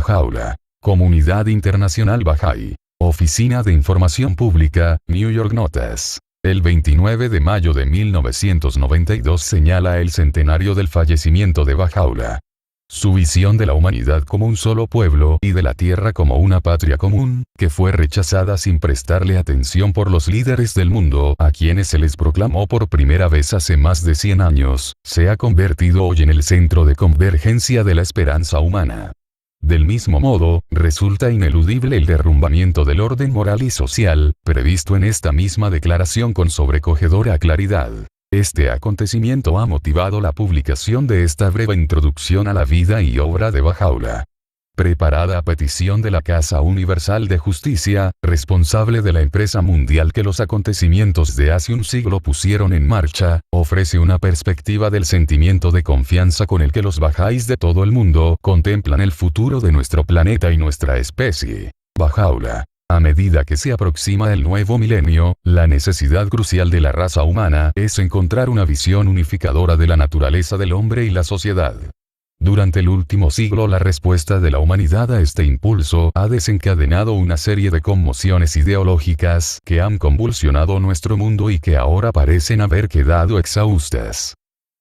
Bajaula. Comunidad Internacional Bahá'í. Oficina de Información Pública, New York Notas. El 29 de mayo de 1992 señala el centenario del fallecimiento de Bajaula. Su visión de la humanidad como un solo pueblo y de la tierra como una patria común, que fue rechazada sin prestarle atención por los líderes del mundo a quienes se les proclamó por primera vez hace más de 100 años, se ha convertido hoy en el centro de convergencia de la esperanza humana. Del mismo modo, resulta ineludible el derrumbamiento del orden moral y social, previsto en esta misma declaración con sobrecogedora claridad. Este acontecimiento ha motivado la publicación de esta breve introducción a la vida y obra de Bajaula. Preparada a petición de la Casa Universal de Justicia, responsable de la empresa mundial que los acontecimientos de hace un siglo pusieron en marcha, ofrece una perspectiva del sentimiento de confianza con el que los bahá'ís de todo el mundo contemplan el futuro de nuestro planeta y nuestra especie. Bajaula. A medida que se aproxima el nuevo milenio, la necesidad crucial de la raza humana es encontrar una visión unificadora de la naturaleza del hombre y la sociedad. Durante el último siglo la respuesta de la humanidad a este impulso ha desencadenado una serie de conmociones ideológicas que han convulsionado nuestro mundo y que ahora parecen haber quedado exhaustas.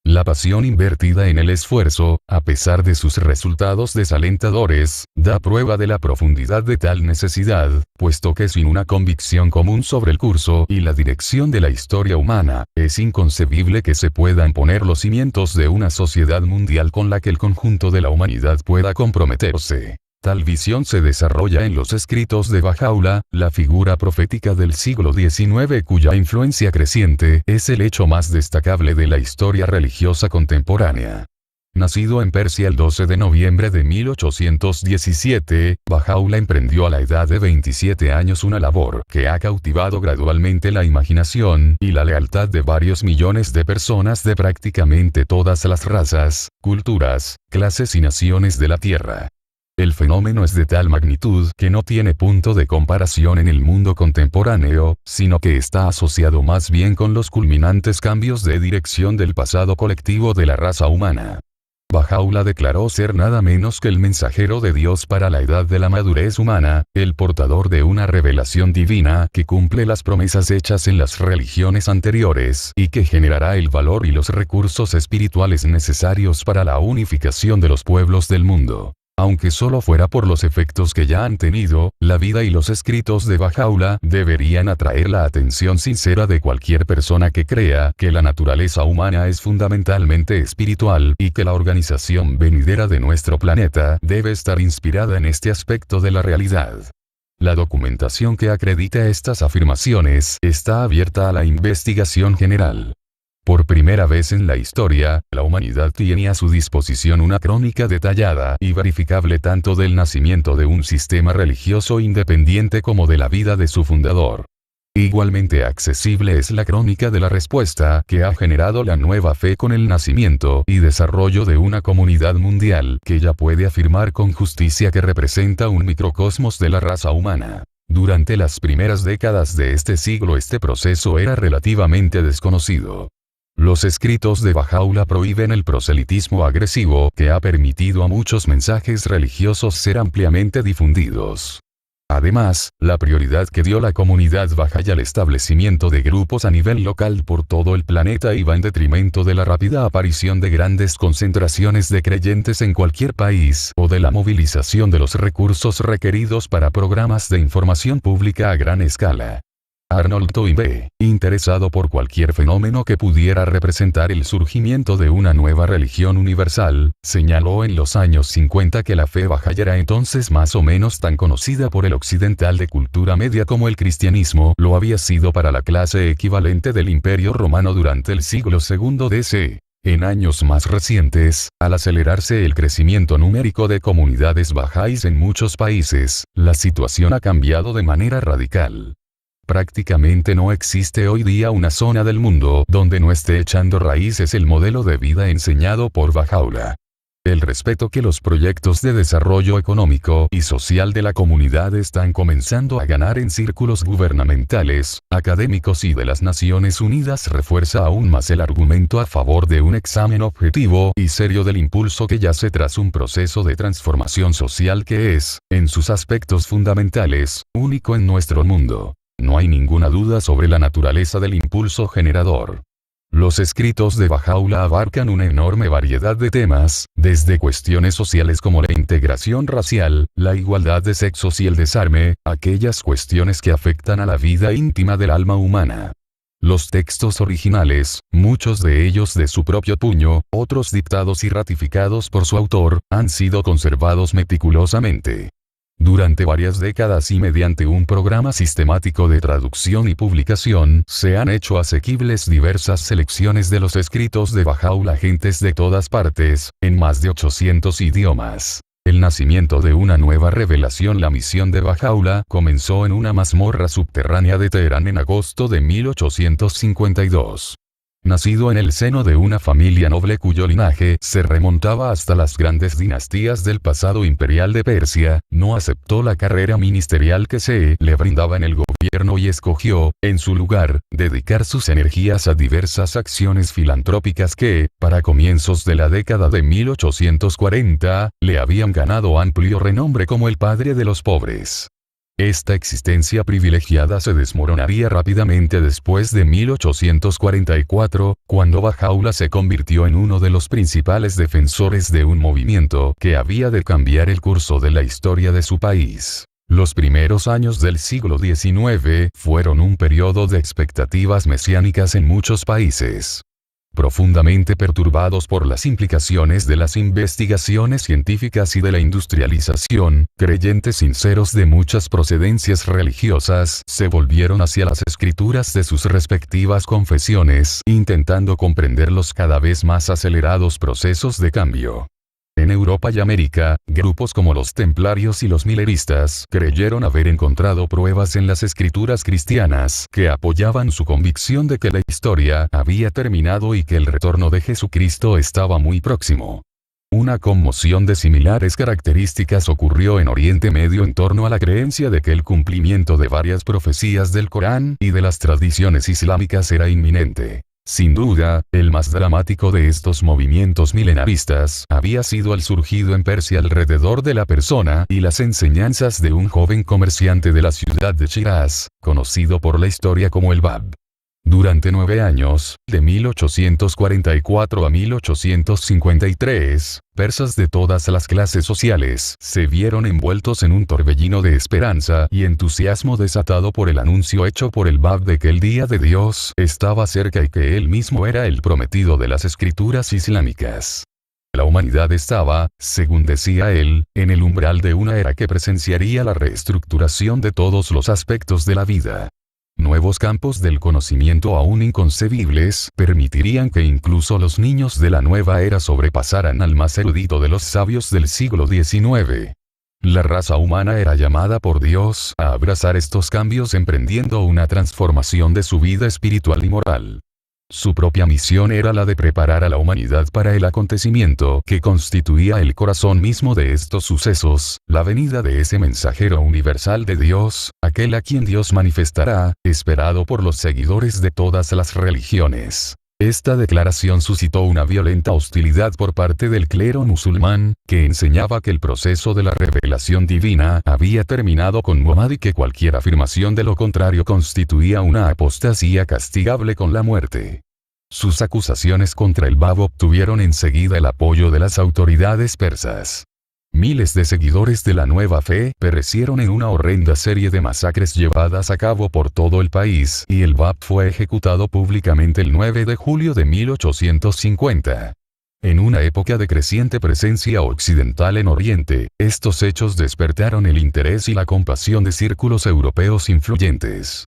La pasión invertida en el esfuerzo, a pesar de sus resultados desalentadores, da prueba de la profundidad de tal necesidad, puesto que sin una convicción común sobre el curso y la dirección de la historia humana, es inconcebible que se puedan poner los cimientos de una sociedad mundial con la que el conjunto de la humanidad pueda comprometerse. Tal visión se desarrolla en los escritos de Bajaula, la figura profética del siglo XIX cuya influencia creciente es el hecho más destacable de la historia religiosa contemporánea. Nacido en Persia el 12 de noviembre de 1817, Bajaula emprendió a la edad de 27 años una labor que ha cautivado gradualmente la imaginación y la lealtad de varios millones de personas de prácticamente todas las razas, culturas, clases y naciones de la Tierra. El fenómeno es de tal magnitud que no tiene punto de comparación en el mundo contemporáneo, sino que está asociado más bien con los culminantes cambios de dirección del pasado colectivo de la raza humana. Bajaula declaró ser nada menos que el mensajero de Dios para la edad de la madurez humana, el portador de una revelación divina que cumple las promesas hechas en las religiones anteriores y que generará el valor y los recursos espirituales necesarios para la unificación de los pueblos del mundo. Aunque solo fuera por los efectos que ya han tenido, la vida y los escritos de Bajaula deberían atraer la atención sincera de cualquier persona que crea que la naturaleza humana es fundamentalmente espiritual y que la organización venidera de nuestro planeta debe estar inspirada en este aspecto de la realidad. La documentación que acredita estas afirmaciones está abierta a la investigación general. Por primera vez en la historia, la humanidad tiene a su disposición una crónica detallada y verificable tanto del nacimiento de un sistema religioso independiente como de la vida de su fundador. Igualmente accesible es la crónica de la respuesta que ha generado la nueva fe con el nacimiento y desarrollo de una comunidad mundial que ya puede afirmar con justicia que representa un microcosmos de la raza humana. Durante las primeras décadas de este siglo este proceso era relativamente desconocido. Los escritos de Bajaula prohíben el proselitismo agresivo que ha permitido a muchos mensajes religiosos ser ampliamente difundidos. Además, la prioridad que dio la comunidad bahá'í al establecimiento de grupos a nivel local por todo el planeta iba en detrimento de la rápida aparición de grandes concentraciones de creyentes en cualquier país o de la movilización de los recursos requeridos para programas de información pública a gran escala. Arnold Toynbee, interesado por cualquier fenómeno que pudiera representar el surgimiento de una nueva religión universal, señaló en los años 50 que la fe bahá'í era entonces más o menos tan conocida por el occidental de cultura media como el cristianismo lo había sido para la clase equivalente del Imperio Romano durante el siglo II d.C. En años más recientes, al acelerarse el crecimiento numérico de comunidades bahá'ís en muchos países, la situación ha cambiado de manera radical. Prácticamente no existe hoy día una zona del mundo donde no esté echando raíces el modelo de vida enseñado por Bajaula. El respeto que los proyectos de desarrollo económico y social de la comunidad están comenzando a ganar en círculos gubernamentales, académicos y de las Naciones Unidas refuerza aún más el argumento a favor de un examen objetivo y serio del impulso que yace tras un proceso de transformación social que es, en sus aspectos fundamentales, único en nuestro mundo. No hay ninguna duda sobre la naturaleza del impulso generador. Los escritos de Baha'u'lláh abarcan una enorme variedad de temas, desde cuestiones sociales como la integración racial, la igualdad de sexos y el desarme, aquellas cuestiones que afectan a la vida íntima del alma humana. Los textos originales, muchos de ellos de su propio puño, otros dictados y ratificados por su autor, han sido conservados meticulosamente. Durante varias décadas y mediante un programa sistemático de traducción y publicación, se han hecho asequibles diversas selecciones de los escritos de Baha'u'lláh a gentes de todas partes, en más de 800 idiomas. El nacimiento de una nueva revelación. La misión de Baha'u'lláh comenzó en una mazmorra subterránea de Teherán en agosto de 1852. Nacido en el seno de una familia noble cuyo linaje se remontaba hasta las grandes dinastías del pasado imperial de Persia, no aceptó la carrera ministerial que se le brindaba en el gobierno y escogió, en su lugar, dedicar sus energías a diversas acciones filantrópicas que, para comienzos de la década de 1840, le habían ganado amplio renombre como el padre de los pobres. Esta existencia privilegiada se desmoronaría rápidamente después de 1844, cuando Baha'u'lláh se convirtió en uno de los principales defensores de un movimiento que había de cambiar el curso de la historia de su país. Los primeros años del siglo XIX fueron un periodo de expectativas mesiánicas en muchos países. Profundamente perturbados por las implicaciones de las investigaciones científicas y de la industrialización, creyentes sinceros de muchas procedencias religiosas se volvieron hacia las escrituras de sus respectivas confesiones, intentando comprender los cada vez más acelerados procesos de cambio. En Europa y América, grupos como los templarios y los mileristas creyeron haber encontrado pruebas en las escrituras cristianas que apoyaban su convicción de que la historia había terminado y que el retorno de Jesucristo estaba muy próximo. Una conmoción de similares características ocurrió en Oriente Medio en torno a la creencia de que el cumplimiento de varias profecías del Corán y de las tradiciones islámicas era inminente. Sin duda, el más dramático de estos movimientos milenaristas había sido el surgido en Persia alrededor de la persona y las enseñanzas de un joven comerciante de la ciudad de Shiraz, conocido por la historia como el Bab. Durante 9 años, de 1844 a 1853, persas de todas las clases sociales se vieron envueltos en un torbellino de esperanza y entusiasmo desatado por el anuncio hecho por el Bab de que el día de Dios estaba cerca y que él mismo era el prometido de las escrituras islámicas. La humanidad estaba, según decía él, en el umbral de una era que presenciaría la reestructuración de todos los aspectos de la vida. Nuevos campos del conocimiento aún inconcebibles permitirían que incluso los niños de la nueva era sobrepasaran al más erudito de los sabios del siglo XIX. La raza humana era llamada por Dios a abrazar estos cambios emprendiendo una transformación de su vida espiritual y moral. Su propia misión era la de preparar a la humanidad para el acontecimiento que constituía el corazón mismo de estos sucesos, la venida de ese mensajero universal de Dios, aquel a quien Dios manifestará, esperado por los seguidores de todas las religiones. Esta declaración suscitó una violenta hostilidad por parte del clero musulmán, que enseñaba que el proceso de la revelación divina había terminado con Muhammad y que cualquier afirmación de lo contrario constituía una apostasía castigable con la muerte. Sus acusaciones contra el Bab obtuvieron enseguida el apoyo de las autoridades persas. Miles de seguidores de la nueva fe perecieron en una horrenda serie de masacres llevadas a cabo por todo el país y el Bab fue ejecutado públicamente el 9 de julio de 1850. En una época de creciente presencia occidental en Oriente, estos hechos despertaron el interés y la compasión de círculos europeos influyentes.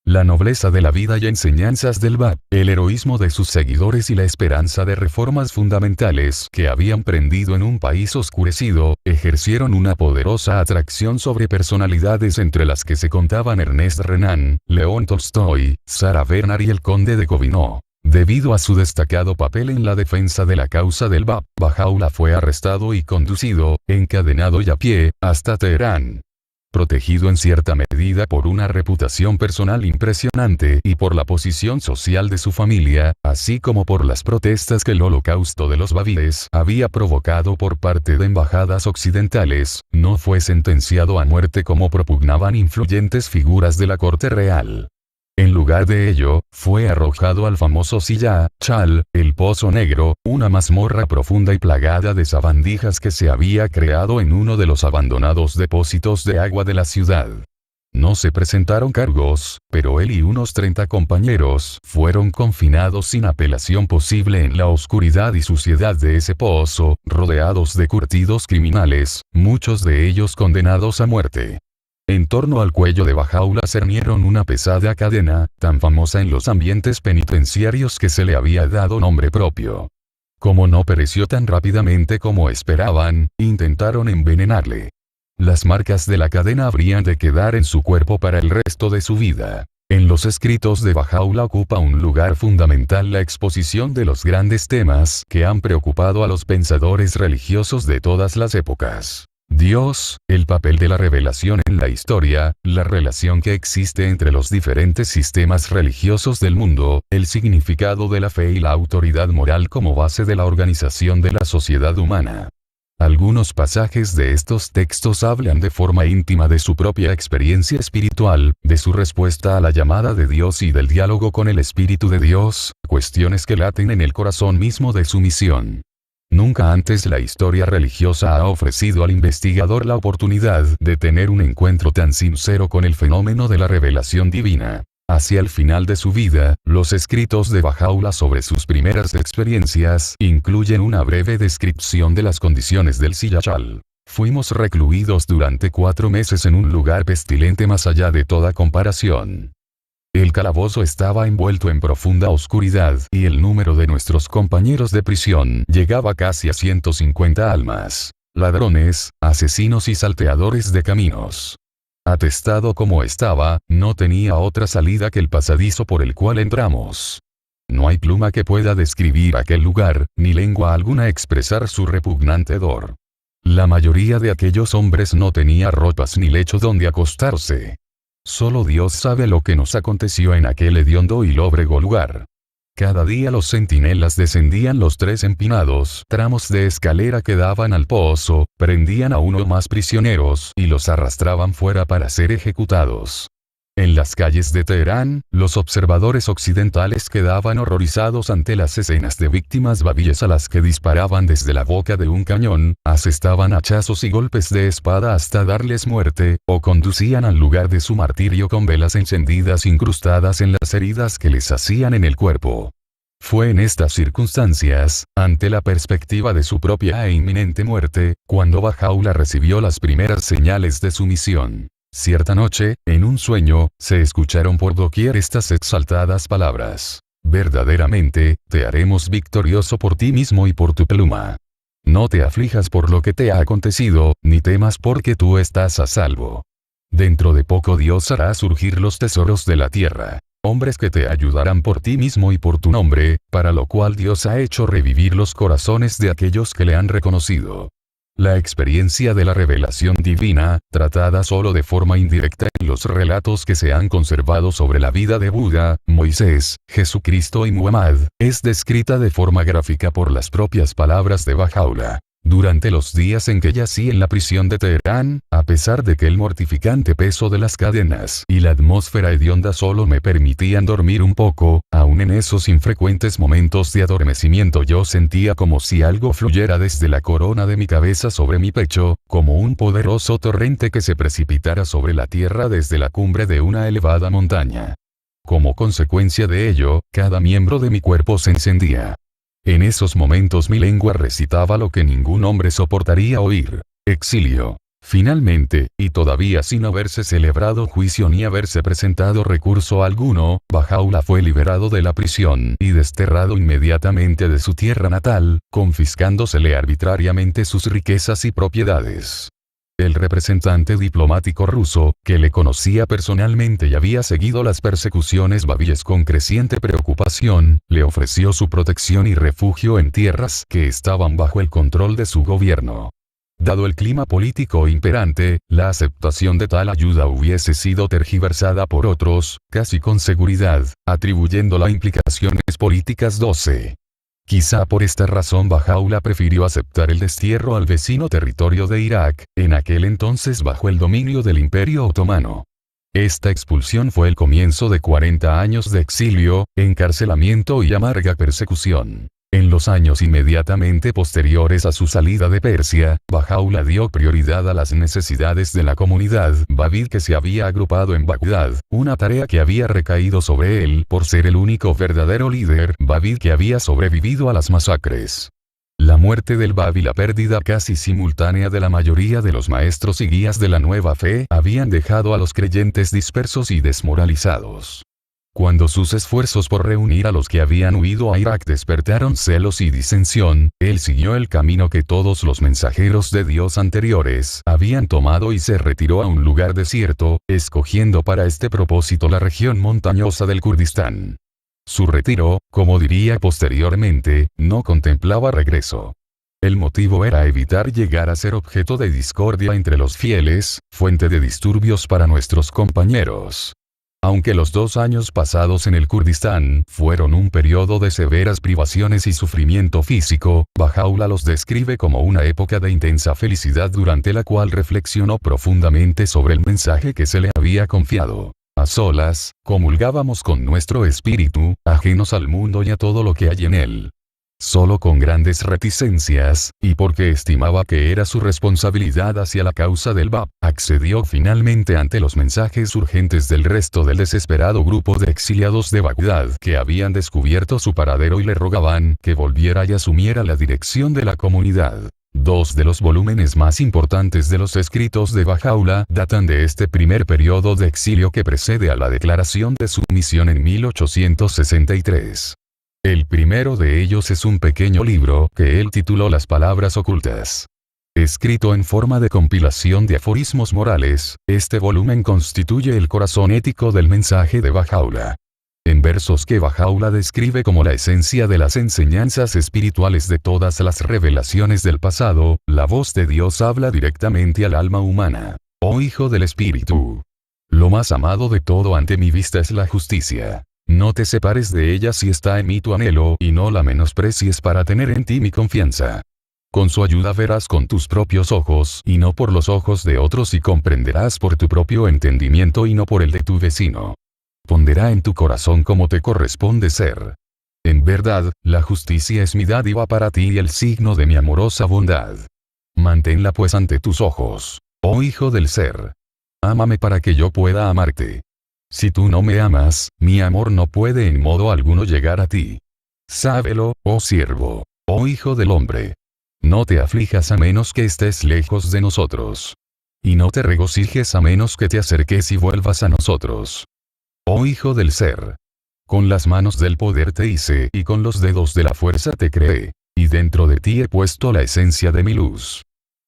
La nobleza de la vida y enseñanzas del Bab, el heroísmo de sus seguidores y la esperanza de reformas fundamentales que habían prendido en un país oscurecido, ejercieron una poderosa atracción sobre personalidades entre las que se contaban Ernest Renan, León Tolstoy, Sarah Bernhardt y el conde de Gobineau. Debido a su destacado papel en la defensa de la causa del Bab, Bahá'u'lláh fue arrestado y conducido, encadenado y a pie, hasta Teherán. Protegido en cierta medida por una reputación personal impresionante y por la posición social de su familia, así como por las protestas que el holocausto de los babíes había provocado por parte de embajadas occidentales, no fue sentenciado a muerte como propugnaban influyentes figuras de la corte real. En lugar de ello, fue arrojado al famoso Silla Chal, el Pozo Negro, una mazmorra profunda y plagada de sabandijas que se había creado en uno de los abandonados depósitos de agua de la ciudad. No se presentaron cargos, pero él y unos 30 compañeros fueron confinados sin apelación posible en la oscuridad y suciedad de ese pozo, rodeados de curtidos criminales, muchos de ellos condenados a muerte. En torno al cuello de Bahá'u'lláh cernieron una pesada cadena, tan famosa en los ambientes penitenciarios que se le había dado nombre propio. Como no pereció tan rápidamente como esperaban, intentaron envenenarle. Las marcas de la cadena habrían de quedar en su cuerpo para el resto de su vida. En los escritos de Bahá'u'lláh ocupa un lugar fundamental la exposición de los grandes temas que han preocupado a los pensadores religiosos de todas las épocas. Dios, el papel de la revelación en la historia, la relación que existe entre los diferentes sistemas religiosos del mundo, el significado de la fe y la autoridad moral como base de la organización de la sociedad humana. Algunos pasajes de estos textos hablan de forma íntima de su propia experiencia espiritual, de su respuesta a la llamada de Dios y del diálogo con el Espíritu de Dios, cuestiones que laten en el corazón mismo de su misión. Nunca antes la historia religiosa ha ofrecido al investigador la oportunidad de tener un encuentro tan sincero con el fenómeno de la revelación divina. Hacia el final de su vida, los escritos de Bahá'u'lláh sobre sus primeras experiencias incluyen una breve descripción de las condiciones del Silla Chal. Fuimos recluidos durante 4 meses en un lugar pestilente más allá de toda comparación. El calabozo estaba envuelto en profunda oscuridad y el número de nuestros compañeros de prisión llegaba casi a 150 almas. Ladrones, asesinos y salteadores de caminos. Atestado como estaba, no tenía otra salida que el pasadizo por el cual entramos. No hay pluma que pueda describir aquel lugar, ni lengua alguna expresar su repugnante hedor. La mayoría de aquellos hombres no tenía ropas ni lecho donde acostarse. Solo Dios sabe lo que nos aconteció en aquel hediondo y lóbrego lugar. Cada día los centinelas descendían los 3 empinados tramos de escalera que daban al pozo, prendían a uno o más prisioneros y los arrastraban fuera para ser ejecutados. En las calles de Teherán, los observadores occidentales quedaban horrorizados ante las escenas de víctimas babíes a las que disparaban desde la boca de un cañón, asestaban hachazos y golpes de espada hasta darles muerte, o conducían al lugar de su martirio con velas encendidas incrustadas en las heridas que les hacían en el cuerpo. Fue en estas circunstancias, ante la perspectiva de su propia e inminente muerte, cuando Bahá'u'lláh recibió las primeras señales de su misión. Cierta noche, en un sueño, se escucharon por doquier estas exaltadas palabras. Verdaderamente, te haremos victorioso por ti mismo y por tu pluma. No te aflijas por lo que te ha acontecido, ni temas porque tú estás a salvo. Dentro de poco Dios hará surgir los tesoros de la tierra. Hombres que te ayudarán por ti mismo y por tu nombre, para lo cual Dios ha hecho revivir los corazones de aquellos que le han reconocido. La experiencia de la revelación divina, tratada solo de forma indirecta en los relatos que se han conservado sobre la vida de Buda, Moisés, Jesucristo y Muhammad, es descrita de forma gráfica por las propias palabras de Bahá'u'lláh. Durante los días en que yací en la prisión de Teherán, a pesar de que el mortificante peso de las cadenas y la atmósfera hedionda solo me permitían dormir un poco, aun en esos infrecuentes momentos de adormecimiento yo sentía como si algo fluyera desde la corona de mi cabeza sobre mi pecho, como un poderoso torrente que se precipitara sobre la tierra desde la cumbre de una elevada montaña. Como consecuencia de ello, cada miembro de mi cuerpo se encendía. En esos momentos mi lengua recitaba lo que ningún hombre soportaría oír: exilio. Finalmente, y todavía sin haberse celebrado juicio ni haberse presentado recurso alguno, Bahá'u'lláh fue liberado de la prisión y desterrado inmediatamente de su tierra natal, confiscándosele arbitrariamente sus riquezas y propiedades. el representante diplomático ruso, que le conocía personalmente y había seguido las persecuciones babilles con creciente preocupación, le ofreció su protección y refugio en tierras que estaban bajo el control de su gobierno. Dado el clima político imperante, la aceptación de tal ayuda hubiese sido tergiversada por otros, casi con seguridad, atribuyéndola a implicaciones políticas. 12. Quizá por esta razón Bahá'u'lláh prefirió aceptar el destierro al vecino territorio de Irak, en aquel entonces bajo el dominio del Imperio Otomano. Esta expulsión fue el comienzo de 40 años de exilio, encarcelamiento y amarga persecución. En los años inmediatamente posteriores a su salida de Persia, Bahá'u'lláh dio prioridad a las necesidades de la comunidad Babí que se había agrupado en Bagdad, una tarea que había recaído sobre él por ser el único verdadero líder Babí que había sobrevivido a las masacres. La muerte del Bab y la pérdida casi simultánea de la mayoría de los maestros y guías de la nueva fe habían dejado a los creyentes dispersos y desmoralizados. Cuando sus esfuerzos por reunir a los que habían huido a Irak despertaron celos y disensión, él siguió el camino que todos los mensajeros de Dios anteriores habían tomado y se retiró a un lugar desierto, escogiendo para este propósito la región montañosa del Kurdistán. Su retiro, como diría posteriormente, no contemplaba regreso. El motivo era evitar llegar a ser objeto de discordia entre los fieles, fuente de disturbios para nuestros compañeros. Aunque los 2 años pasados en el Kurdistán fueron un periodo de severas privaciones y sufrimiento físico, Bahá'u'lláh los describe como una época de intensa felicidad durante la cual reflexionó profundamente sobre el mensaje que se le había confiado. A solas, comulgábamos con nuestro espíritu, ajenos al mundo y a todo lo que hay en él. Solo con grandes reticencias, y porque estimaba que era su responsabilidad hacia la causa del Bab, accedió finalmente ante los mensajes urgentes del resto del desesperado grupo de exiliados de Bagdad que habían descubierto su paradero y le rogaban que volviera y asumiera la dirección de la comunidad. 2 de los volúmenes más importantes de los escritos de Bahá'u'lláh datan de este primer periodo de exilio que precede a la declaración de su misión en 1863. El primero de ellos es un pequeño libro que él tituló Las Palabras Ocultas. Escrito en forma de compilación de aforismos morales, este volumen constituye el corazón ético del mensaje de Bahá'u'lláh. En versos que Bahá'u'lláh describe como la esencia de las enseñanzas espirituales de todas las revelaciones del pasado, la voz de Dios habla directamente al alma humana. Oh hijo del espíritu. Lo más amado de todo ante mi vista es la justicia. No te separes de ella si está en mí tu anhelo y no la menosprecies para tener en ti mi confianza. Con su ayuda verás con tus propios ojos y no por los ojos de otros y comprenderás por tu propio entendimiento y no por el de tu vecino. Pondrá en tu corazón como te corresponde ser. En verdad, la justicia es mi dádiva para ti y el signo de mi amorosa bondad. Manténla pues ante tus ojos, oh hijo del ser. Ámame para que yo pueda amarte. Si tú no me amas, mi amor no puede en modo alguno llegar a ti. Sábelo, oh siervo, oh hijo del hombre. No te aflijas a menos que estés lejos de nosotros. Y no te regocijes a menos que te acerques y vuelvas a nosotros. Oh hijo del ser. Con las manos del poder te hice y con los dedos de la fuerza te creé, y dentro de ti he puesto la esencia de mi luz.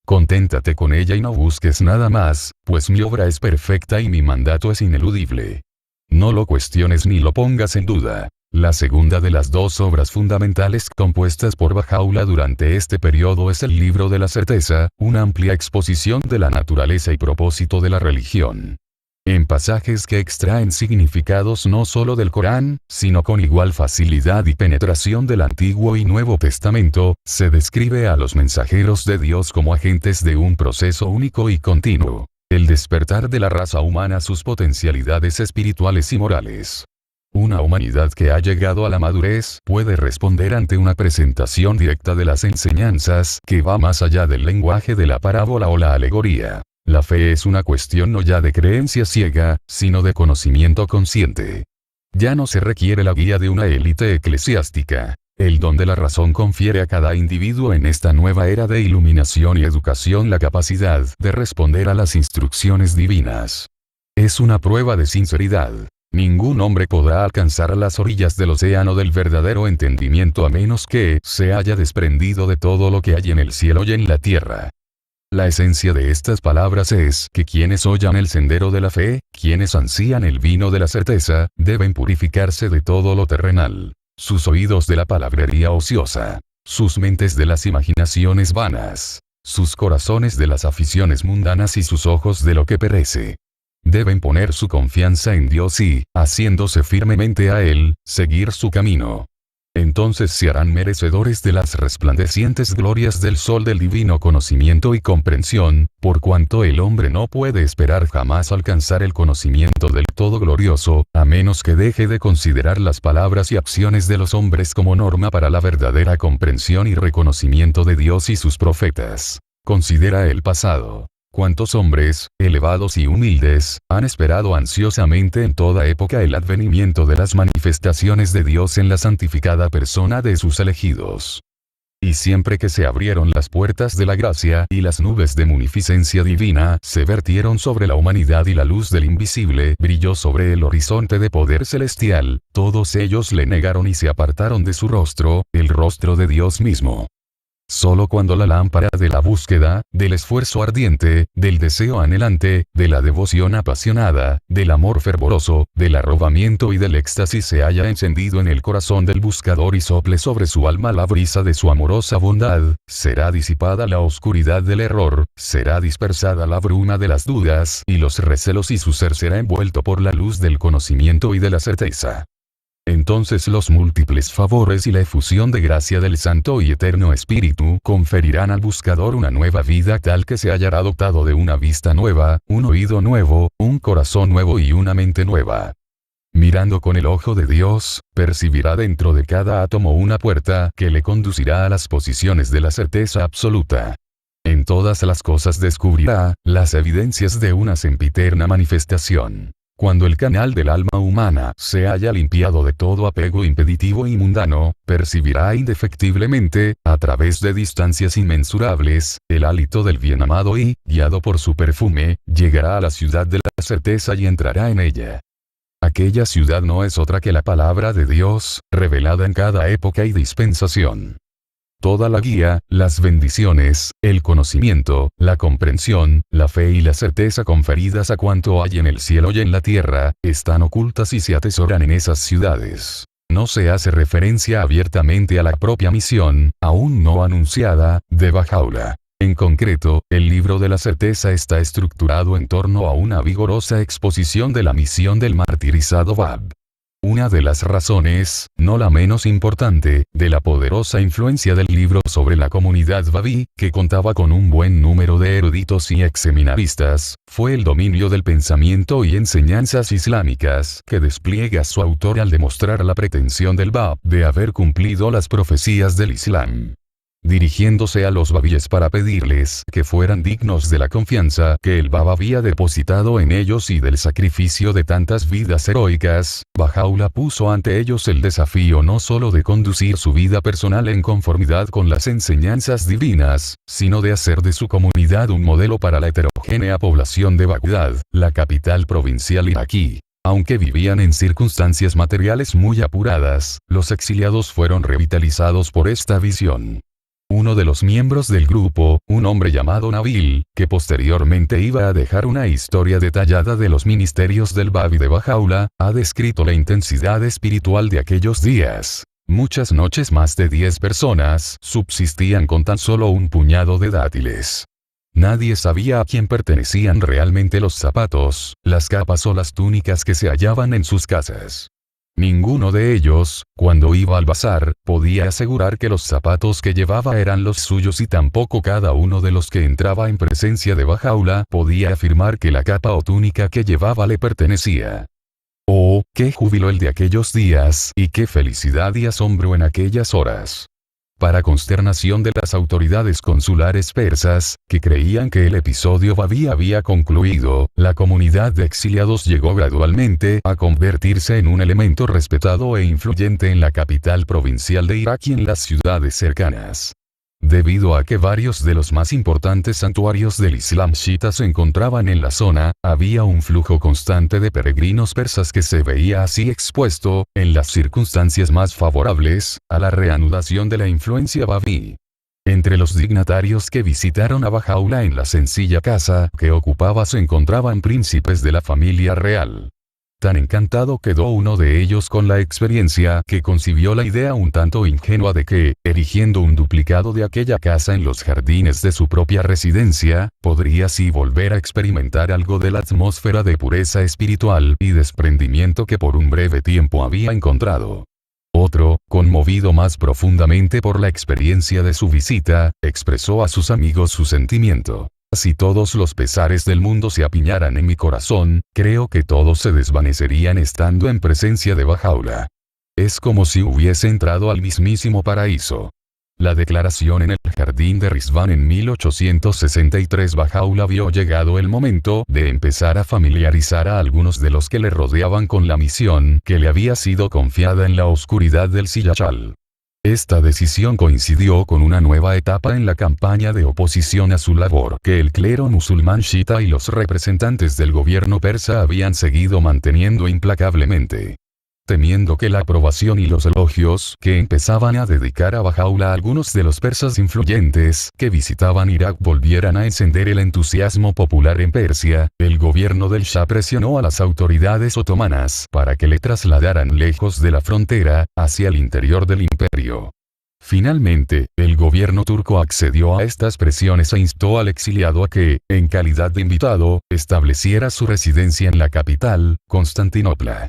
Conténtate con ella y no busques nada más, pues mi obra es perfecta y mi mandato es ineludible. No lo cuestiones ni lo pongas en duda. La segunda de las 2 obras fundamentales compuestas por Bahá'u'lláh durante este periodo es el Libro de la Certeza, una amplia exposición de la naturaleza y propósito de la religión. En pasajes que extraen significados no solo del Corán, sino con igual facilidad y penetración del Antiguo y Nuevo Testamento, se describe a los mensajeros de Dios como agentes de un proceso único y continuo, el despertar de la raza humana a sus potencialidades espirituales y morales. Una humanidad que ha llegado a la madurez puede responder ante una presentación directa de las enseñanzas que va más allá del lenguaje de la parábola o la alegoría. La fe es una cuestión no ya de creencia ciega, sino de conocimiento consciente. Ya no se requiere la guía de una élite eclesiástica. El don de la razón confiere a cada individuo en esta nueva era de iluminación y educación la capacidad de responder a las instrucciones divinas. Es una prueba de sinceridad. Ningún hombre podrá alcanzar las orillas del océano del verdadero entendimiento a menos que se haya desprendido de todo lo que hay en el cielo y en la tierra. La esencia de estas palabras es que quienes oyan el sendero de la fe, quienes ansían el vino de la certeza, deben purificarse de todo lo terrenal. Sus oídos de la palabrería ociosa. Sus mentes de las imaginaciones vanas. Sus corazones de las aficiones mundanas y sus ojos de lo que perece. Deben poner su confianza en Dios y, haciéndose firmemente a Él, seguir su camino. Entonces se harán merecedores de las resplandecientes glorias del sol del divino conocimiento y comprensión, por cuanto el hombre no puede esperar jamás alcanzar el conocimiento del todo glorioso, a menos que deje de considerar las palabras y acciones de los hombres como norma para la verdadera comprensión y reconocimiento de Dios y sus profetas. Considera el pasado. Cuántos hombres, elevados y humildes, han esperado ansiosamente en toda época el advenimiento de las manifestaciones de Dios en la santificada persona de sus elegidos. Y siempre que se abrieron las puertas de la gracia y las nubes de munificencia divina se vertieron sobre la humanidad y la luz del invisible brilló sobre el horizonte de poder celestial, todos ellos le negaron y se apartaron de su rostro, el rostro de Dios mismo. Solo cuando la lámpara de la búsqueda, del esfuerzo ardiente, del deseo anhelante, de la devoción apasionada, del amor fervoroso, del arrobamiento y del éxtasis se haya encendido en el corazón del buscador y sople sobre su alma la brisa de su amorosa bondad, será disipada la oscuridad del error, será dispersada la bruma de las dudas y los recelos y su ser será envuelto por la luz del conocimiento y de la certeza. Entonces los múltiples favores y la efusión de gracia del Santo y Eterno Espíritu conferirán al buscador una nueva vida tal que se hallará dotado de una vista nueva, un oído nuevo, un corazón nuevo y una mente nueva. Mirando con el ojo de Dios, percibirá dentro de cada átomo una puerta que le conducirá a las posiciones de la certeza absoluta. En todas las cosas descubrirá las evidencias de una sempiterna manifestación. Cuando el canal del alma humana se haya limpiado de todo apego impeditivo y mundano, percibirá indefectiblemente, a través de distancias inmensurables, el hálito del bien amado y, guiado por su perfume, llegará a la ciudad de la certeza y entrará en ella. Aquella ciudad no es otra que la palabra de Dios, revelada en cada época y dispensación. Toda la guía, las bendiciones, el conocimiento, la comprensión, la fe y la certeza conferidas a cuanto hay en el cielo y en la tierra, están ocultas y se atesoran en esas ciudades. No se hace referencia abiertamente a la propia misión, aún no anunciada, de Bahá'u'lláh. En concreto, el libro de la certeza está estructurado en torno a una vigorosa exposición de la misión del martirizado Bab. Una de las razones, no la menos importante, de la poderosa influencia del libro sobre la comunidad Babí, que contaba con un buen número de eruditos y exseminaristas, fue el dominio del pensamiento y enseñanzas islámicas que despliega su autor al demostrar la pretensión del Bab de haber cumplido las profecías del Islam. Dirigiéndose a los babíes para pedirles que fueran dignos de la confianza que el Bab había depositado en ellos y del sacrificio de tantas vidas heroicas, Bahá'u'lláh puso ante ellos el desafío no solo de conducir su vida personal en conformidad con las enseñanzas divinas, sino de hacer de su comunidad un modelo para la heterogénea población de Bagdad, la capital provincial iraquí. Aunque vivían en circunstancias materiales muy apuradas, los exiliados fueron revitalizados por esta visión. Uno de los miembros del grupo, un hombre llamado Nabil, que posteriormente iba a dejar una historia detallada de los ministerios del Bab y de Bahá'u'lláh, ha descrito la intensidad espiritual de aquellos días. Muchas noches más de 10 personas subsistían con tan solo un puñado de dátiles. Nadie sabía a quién pertenecían realmente los zapatos, las capas o las túnicas que se hallaban en sus casas. Ninguno de ellos, cuando iba al bazar, podía asegurar que los zapatos que llevaba eran los suyos y tampoco cada uno de los que entraba en presencia de Bahá'u'lláh podía afirmar que la capa o túnica que llevaba le pertenecía. ¡Oh, qué júbilo el de aquellos días y qué felicidad y asombro en aquellas horas! Para consternación de las autoridades consulares persas, que creían que el episodio Babí había concluido, la comunidad de exiliados llegó gradualmente a convertirse en un elemento respetado e influyente en la capital provincial de Irak y en las ciudades cercanas. Debido a que varios de los más importantes santuarios del Islam chiita se encontraban en la zona, había un flujo constante de peregrinos persas que se veía así expuesto, en las circunstancias más favorables, a la reanudación de la influencia babí. Entre los dignatarios que visitaron a Bahá'u'lláh en la sencilla casa que ocupaba se encontraban príncipes de la familia real. Tan encantado quedó uno de ellos con la experiencia que concibió la idea un tanto ingenua de que, erigiendo un duplicado de aquella casa en los jardines de su propia residencia, podría así volver a experimentar algo de la atmósfera de pureza espiritual y desprendimiento que por un breve tiempo había encontrado. Otro, conmovido más profundamente por la experiencia de su visita, expresó a sus amigos su sentimiento. Si todos los pesares del mundo se apiñaran en mi corazón, creo que todos se desvanecerían estando en presencia de Bahá'u'lláh. Es como si hubiese entrado al mismísimo paraíso. La declaración en el jardín de Rizván en 1863. Bahá'u'lláh vio llegado el momento de empezar a familiarizar a algunos de los que le rodeaban con la misión que le había sido confiada en la oscuridad del Siyachal. Esta decisión coincidió con una nueva etapa en la campaña de oposición a su labor que el clero musulmán chiita y los representantes del gobierno persa habían seguido manteniendo implacablemente. Temiendo que la aprobación y los elogios que empezaban a dedicar a Bahá'u'lláh algunos de los persas influyentes que visitaban Irak volvieran a encender el entusiasmo popular en Persia, el gobierno del Shah presionó a las autoridades otomanas para que le trasladaran lejos de la frontera, hacia el interior del imperio. Finalmente, el gobierno turco accedió a estas presiones e instó al exiliado a que, en calidad de invitado, estableciera su residencia en la capital, Constantinopla.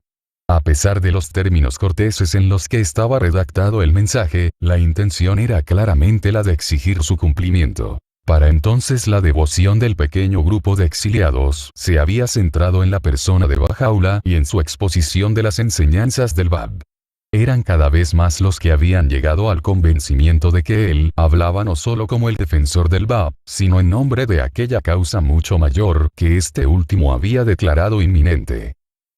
A pesar de los términos corteses en los que estaba redactado el mensaje, la intención era claramente la de exigir su cumplimiento. Para entonces la devoción del pequeño grupo de exiliados se había centrado en la persona de Bahá'u'lláh y en su exposición de las enseñanzas del Bab. Eran cada vez más los que habían llegado al convencimiento de que él hablaba no solo como el defensor del Bab, sino en nombre de aquella causa mucho mayor que este último había declarado inminente.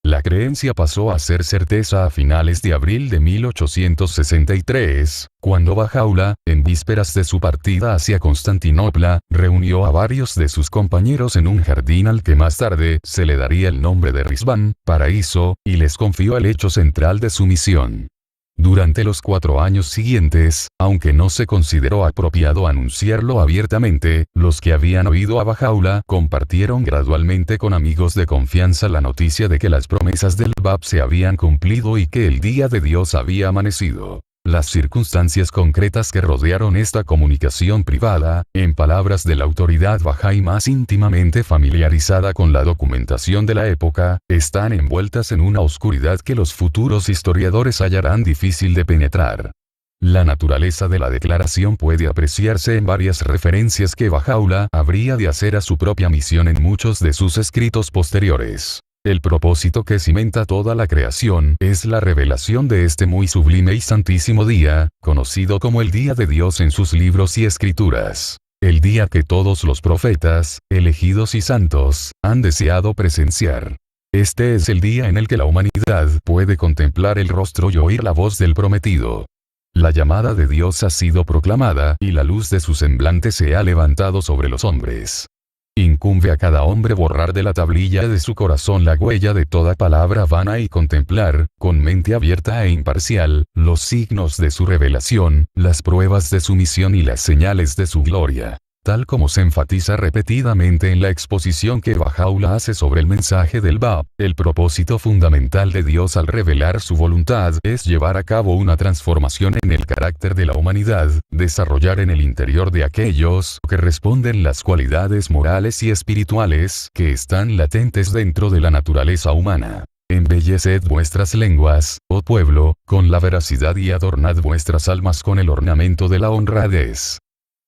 La creencia pasó a ser certeza a finales de abril de 1863, cuando Bahá'u'lláh, en vísperas de su partida hacia Constantinopla, reunió a varios de sus compañeros en un jardín al que más tarde se le daría el nombre de Rizván, paraíso, y les confió el hecho central de su misión. Durante los 4 años siguientes, aunque no se consideró apropiado anunciarlo abiertamente, los que habían oído a Bahá'u'lláh compartieron gradualmente con amigos de confianza la noticia de que las promesas del Bab se habían cumplido y que el día de Dios había amanecido. Las circunstancias concretas que rodearon esta comunicación privada, en palabras de la autoridad bahá'í más íntimamente familiarizada con la documentación de la época, están envueltas en una oscuridad que los futuros historiadores hallarán difícil de penetrar. La naturaleza de la declaración puede apreciarse en varias referencias que Bahá'u'lláh habría de hacer a su propia misión en muchos de sus escritos posteriores. El propósito que cimenta toda la creación es la revelación de este muy sublime y santísimo día, conocido como el Día de Dios en sus libros y escrituras. El día que todos los profetas, elegidos y santos, han deseado presenciar. Este es el día en el que la humanidad puede contemplar el rostro y oír la voz del prometido. La llamada de Dios ha sido proclamada y la luz de su semblante se ha levantado sobre los hombres. Incumbe a cada hombre borrar de la tablilla de su corazón la huella de toda palabra vana y contemplar, con mente abierta e imparcial, los signos de su revelación, las pruebas de su misión y las señales de su gloria. Tal como se enfatiza repetidamente en la exposición que Bahá'u'lláh hace sobre el mensaje del Bab, el propósito fundamental de Dios al revelar su voluntad es llevar a cabo una transformación en el carácter de la humanidad, desarrollar en el interior de aquellos que responden las cualidades morales y espirituales que están latentes dentro de la naturaleza humana. Embelleced vuestras lenguas, oh pueblo, con la veracidad y adornad vuestras almas con el ornamento de la honradez.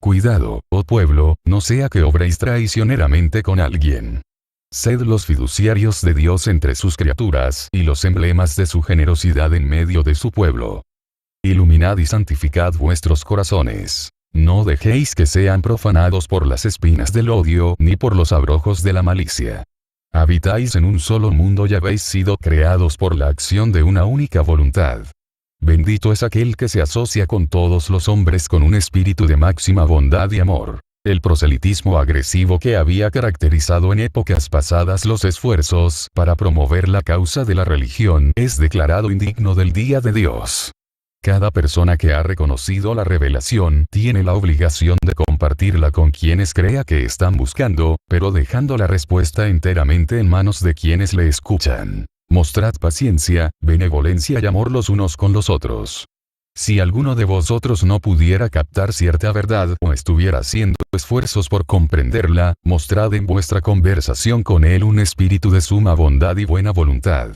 Cuidado, oh pueblo, no sea que obréis traicioneramente con alguien. Sed los fiduciarios de Dios entre sus criaturas y los emblemas de su generosidad en medio de su pueblo. Iluminad y santificad vuestros corazones. No dejéis que sean profanados por las espinas del odio ni por los abrojos de la malicia. Habitáis en un solo mundo y habéis sido creados por la acción de una única voluntad. Bendito es aquel que se asocia con todos los hombres con un espíritu de máxima bondad y amor. El proselitismo agresivo que había caracterizado en épocas pasadas los esfuerzos para promover la causa de la religión es declarado indigno del día de Dios. Cada persona que ha reconocido la revelación tiene la obligación de compartirla con quienes crea que están buscando, pero dejando la respuesta enteramente en manos de quienes le escuchan. Mostrad paciencia, benevolencia y amor los unos con los otros. Si alguno de vosotros no pudiera captar cierta verdad o estuviera haciendo esfuerzos por comprenderla, mostrad en vuestra conversación con él un espíritu de suma bondad y buena voluntad.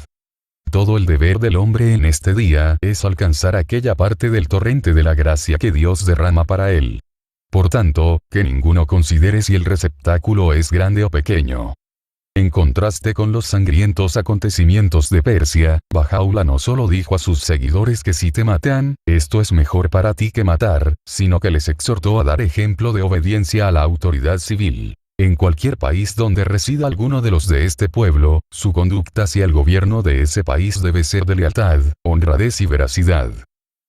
Todo el deber del hombre en este día es alcanzar aquella parte del torrente de la gracia que Dios derrama para él. Por tanto, que ninguno considere si el receptáculo es grande o pequeño. En contraste con los sangrientos acontecimientos de Persia, Bahá'u'lláh no solo dijo a sus seguidores que si te matan, esto es mejor para ti que matar, sino que les exhortó a dar ejemplo de obediencia a la autoridad civil. En cualquier país donde resida alguno de los de este pueblo, su conducta hacia el gobierno de ese país debe ser de lealtad, honradez y veracidad.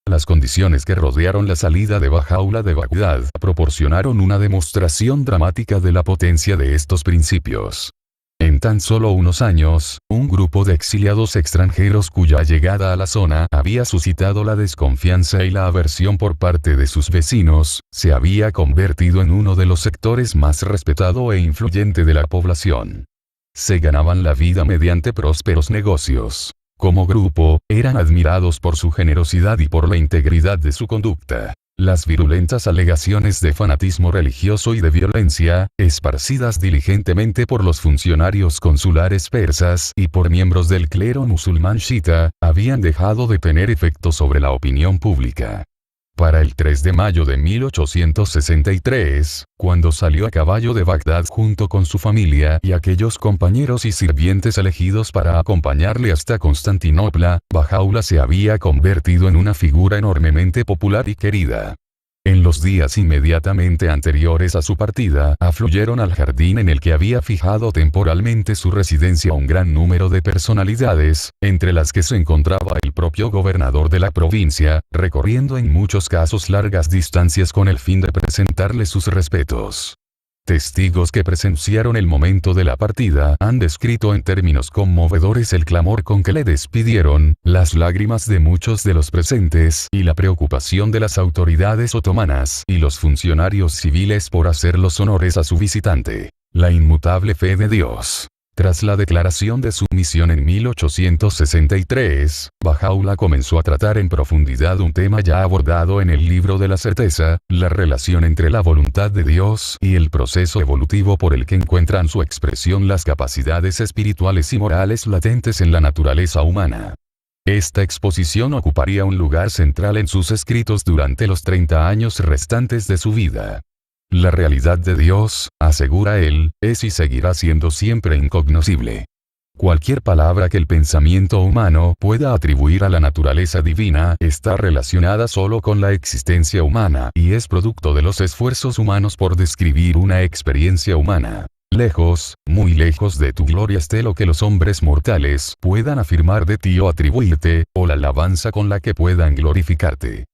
Las condiciones que rodearon la salida de Bahá'u'lláh de Bagdad proporcionaron una demostración dramática de la potencia de estos principios. En tan solo unos años, un grupo de exiliados extranjeros cuya llegada a la zona había suscitado la desconfianza y la aversión por parte de sus vecinos, se había convertido en uno de los sectores más respetado e influyente de la población. Se ganaban la vida mediante prósperos negocios. Como grupo, eran admirados por su generosidad y por la integridad de su conducta. Las virulentas alegaciones de fanatismo religioso y de violencia, esparcidas diligentemente por los funcionarios consulares persas y por miembros del clero musulmán chiita, habían dejado de tener efecto sobre la opinión pública. Para el 3 de mayo de 1863, cuando salió a caballo de Bagdad junto con su familia y aquellos compañeros y sirvientes elegidos para acompañarle hasta Constantinopla, Bahá'u'lláh se había convertido en una figura enormemente popular y querida. En los días inmediatamente anteriores a su partida, afluyeron al jardín en el que había fijado temporalmente su residencia un gran número de personalidades, entre las que se encontraba el propio gobernador de la provincia, recorriendo en muchos casos largas distancias con el fin de presentarle sus respetos. Testigos que presenciaron el momento de la partida han descrito en términos conmovedores el clamor con que le despidieron, las lágrimas de muchos de los presentes y la preocupación de las autoridades otomanas y los funcionarios civiles por hacer los honores a su visitante. La inmutable fe de Dios. Tras la declaración de su misión en 1863, Bahá'u'lláh comenzó a tratar en profundidad un tema ya abordado en el libro de la certeza, la relación entre la voluntad de Dios y el proceso evolutivo por el que encuentran su expresión las capacidades espirituales y morales latentes en la naturaleza humana. Esta exposición ocuparía un lugar central en sus escritos durante los 30 años restantes de su vida. La realidad de Dios, asegura él, es y seguirá siendo siempre incognoscible. Cualquier palabra que el pensamiento humano pueda atribuir a la naturaleza divina está relacionada solo con la existencia humana y es producto de los esfuerzos humanos por describir una experiencia humana. Lejos, muy lejos de tu gloria esté lo que los hombres mortales puedan afirmar de ti o atribuirte, o la alabanza con la que puedan glorificarte.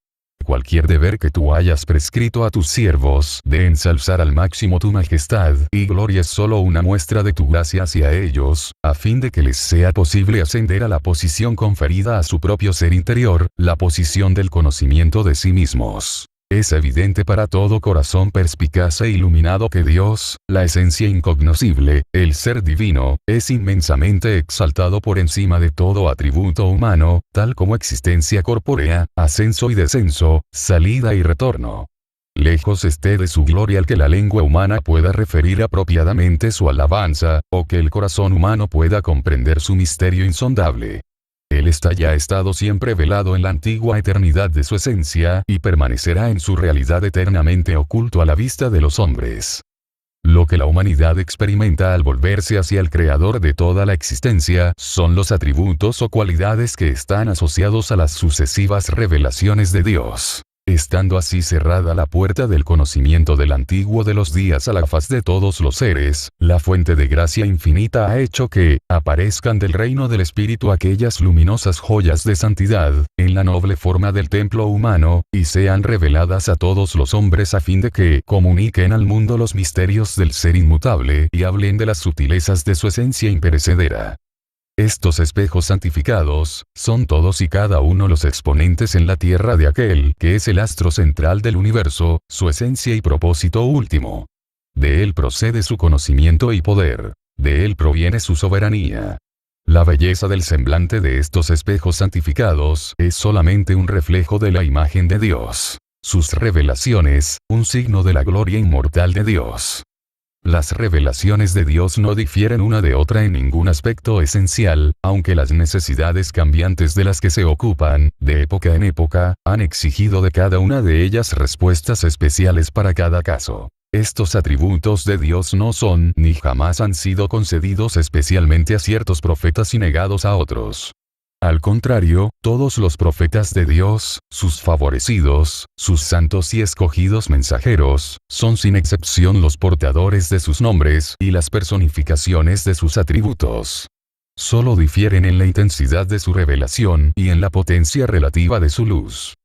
Cualquier deber que tú hayas prescrito a tus siervos de ensalzar al máximo tu majestad y gloria es solo una muestra de tu gracia hacia ellos, a fin de que les sea posible ascender a la posición conferida a su propio ser interior, la posición del conocimiento de sí mismos. Es evidente para todo corazón perspicaz e iluminado que Dios, la esencia incognoscible, el ser divino, es inmensamente exaltado por encima de todo atributo humano, tal como existencia corpórea, ascenso y descenso, salida y retorno. Lejos esté de su gloria el que la lengua humana pueda referir apropiadamente su alabanza, o que el corazón humano pueda comprender su misterio insondable. Él ya ha estado siempre velado en la antigua eternidad de su esencia, y permanecerá en su realidad eternamente oculto a la vista de los hombres. Lo que la humanidad experimenta al volverse hacia el Creador de toda la existencia, son los atributos o cualidades que están asociados a las sucesivas revelaciones de Dios. Estando así cerrada la puerta del conocimiento del antiguo de los días a la faz de todos los seres, la fuente de gracia infinita ha hecho que aparezcan del reino del Espíritu aquellas luminosas joyas de santidad, en la noble forma del templo humano, y sean reveladas a todos los hombres a fin de que comuniquen al mundo los misterios del ser inmutable y hablen de las sutilezas de su esencia imperecedera. Estos espejos santificados, son todos y cada uno los exponentes en la tierra de aquel que es el astro central del universo, su esencia y propósito último. De él procede su conocimiento y poder. De él proviene su soberanía. La belleza del semblante de estos espejos santificados es solamente un reflejo de la imagen de Dios. Sus revelaciones, un signo de la gloria inmortal de Dios. Las revelaciones de Dios no difieren una de otra en ningún aspecto esencial, aunque las necesidades cambiantes de las que se ocupan, de época en época, han exigido de cada una de ellas respuestas especiales para cada caso. Estos atributos de Dios no son ni jamás han sido concedidos especialmente a ciertos profetas y negados a otros. Al contrario, todos los profetas de Dios, sus favorecidos, sus santos y escogidos mensajeros, son sin excepción los portadores de sus nombres y las personificaciones de sus atributos. Solo difieren en la intensidad de su revelación y en la potencia relativa de su luz.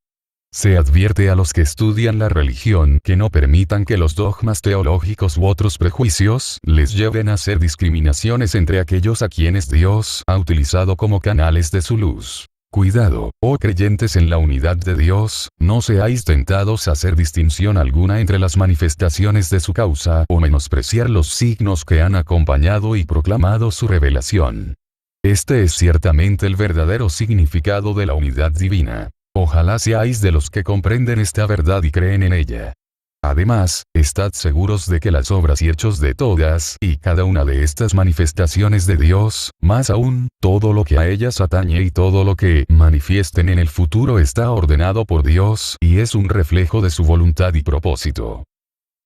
Se advierte a los que estudian la religión que no permitan que los dogmas teológicos u otros prejuicios les lleven a hacer discriminaciones entre aquellos a quienes Dios ha utilizado como canales de su luz. Cuidado, oh creyentes en la unidad de Dios, no seáis tentados a hacer distinción alguna entre las manifestaciones de su causa o menospreciar los signos que han acompañado y proclamado su revelación. Este es ciertamente el verdadero significado de la unidad divina. Ojalá seáis de los que comprenden esta verdad y creen en ella. Además, estad seguros de que las obras y hechos de todas y cada una de estas manifestaciones de Dios, más aún, todo lo que a ellas atañe y todo lo que manifiesten en el futuro está ordenado por Dios y es un reflejo de su voluntad y propósito.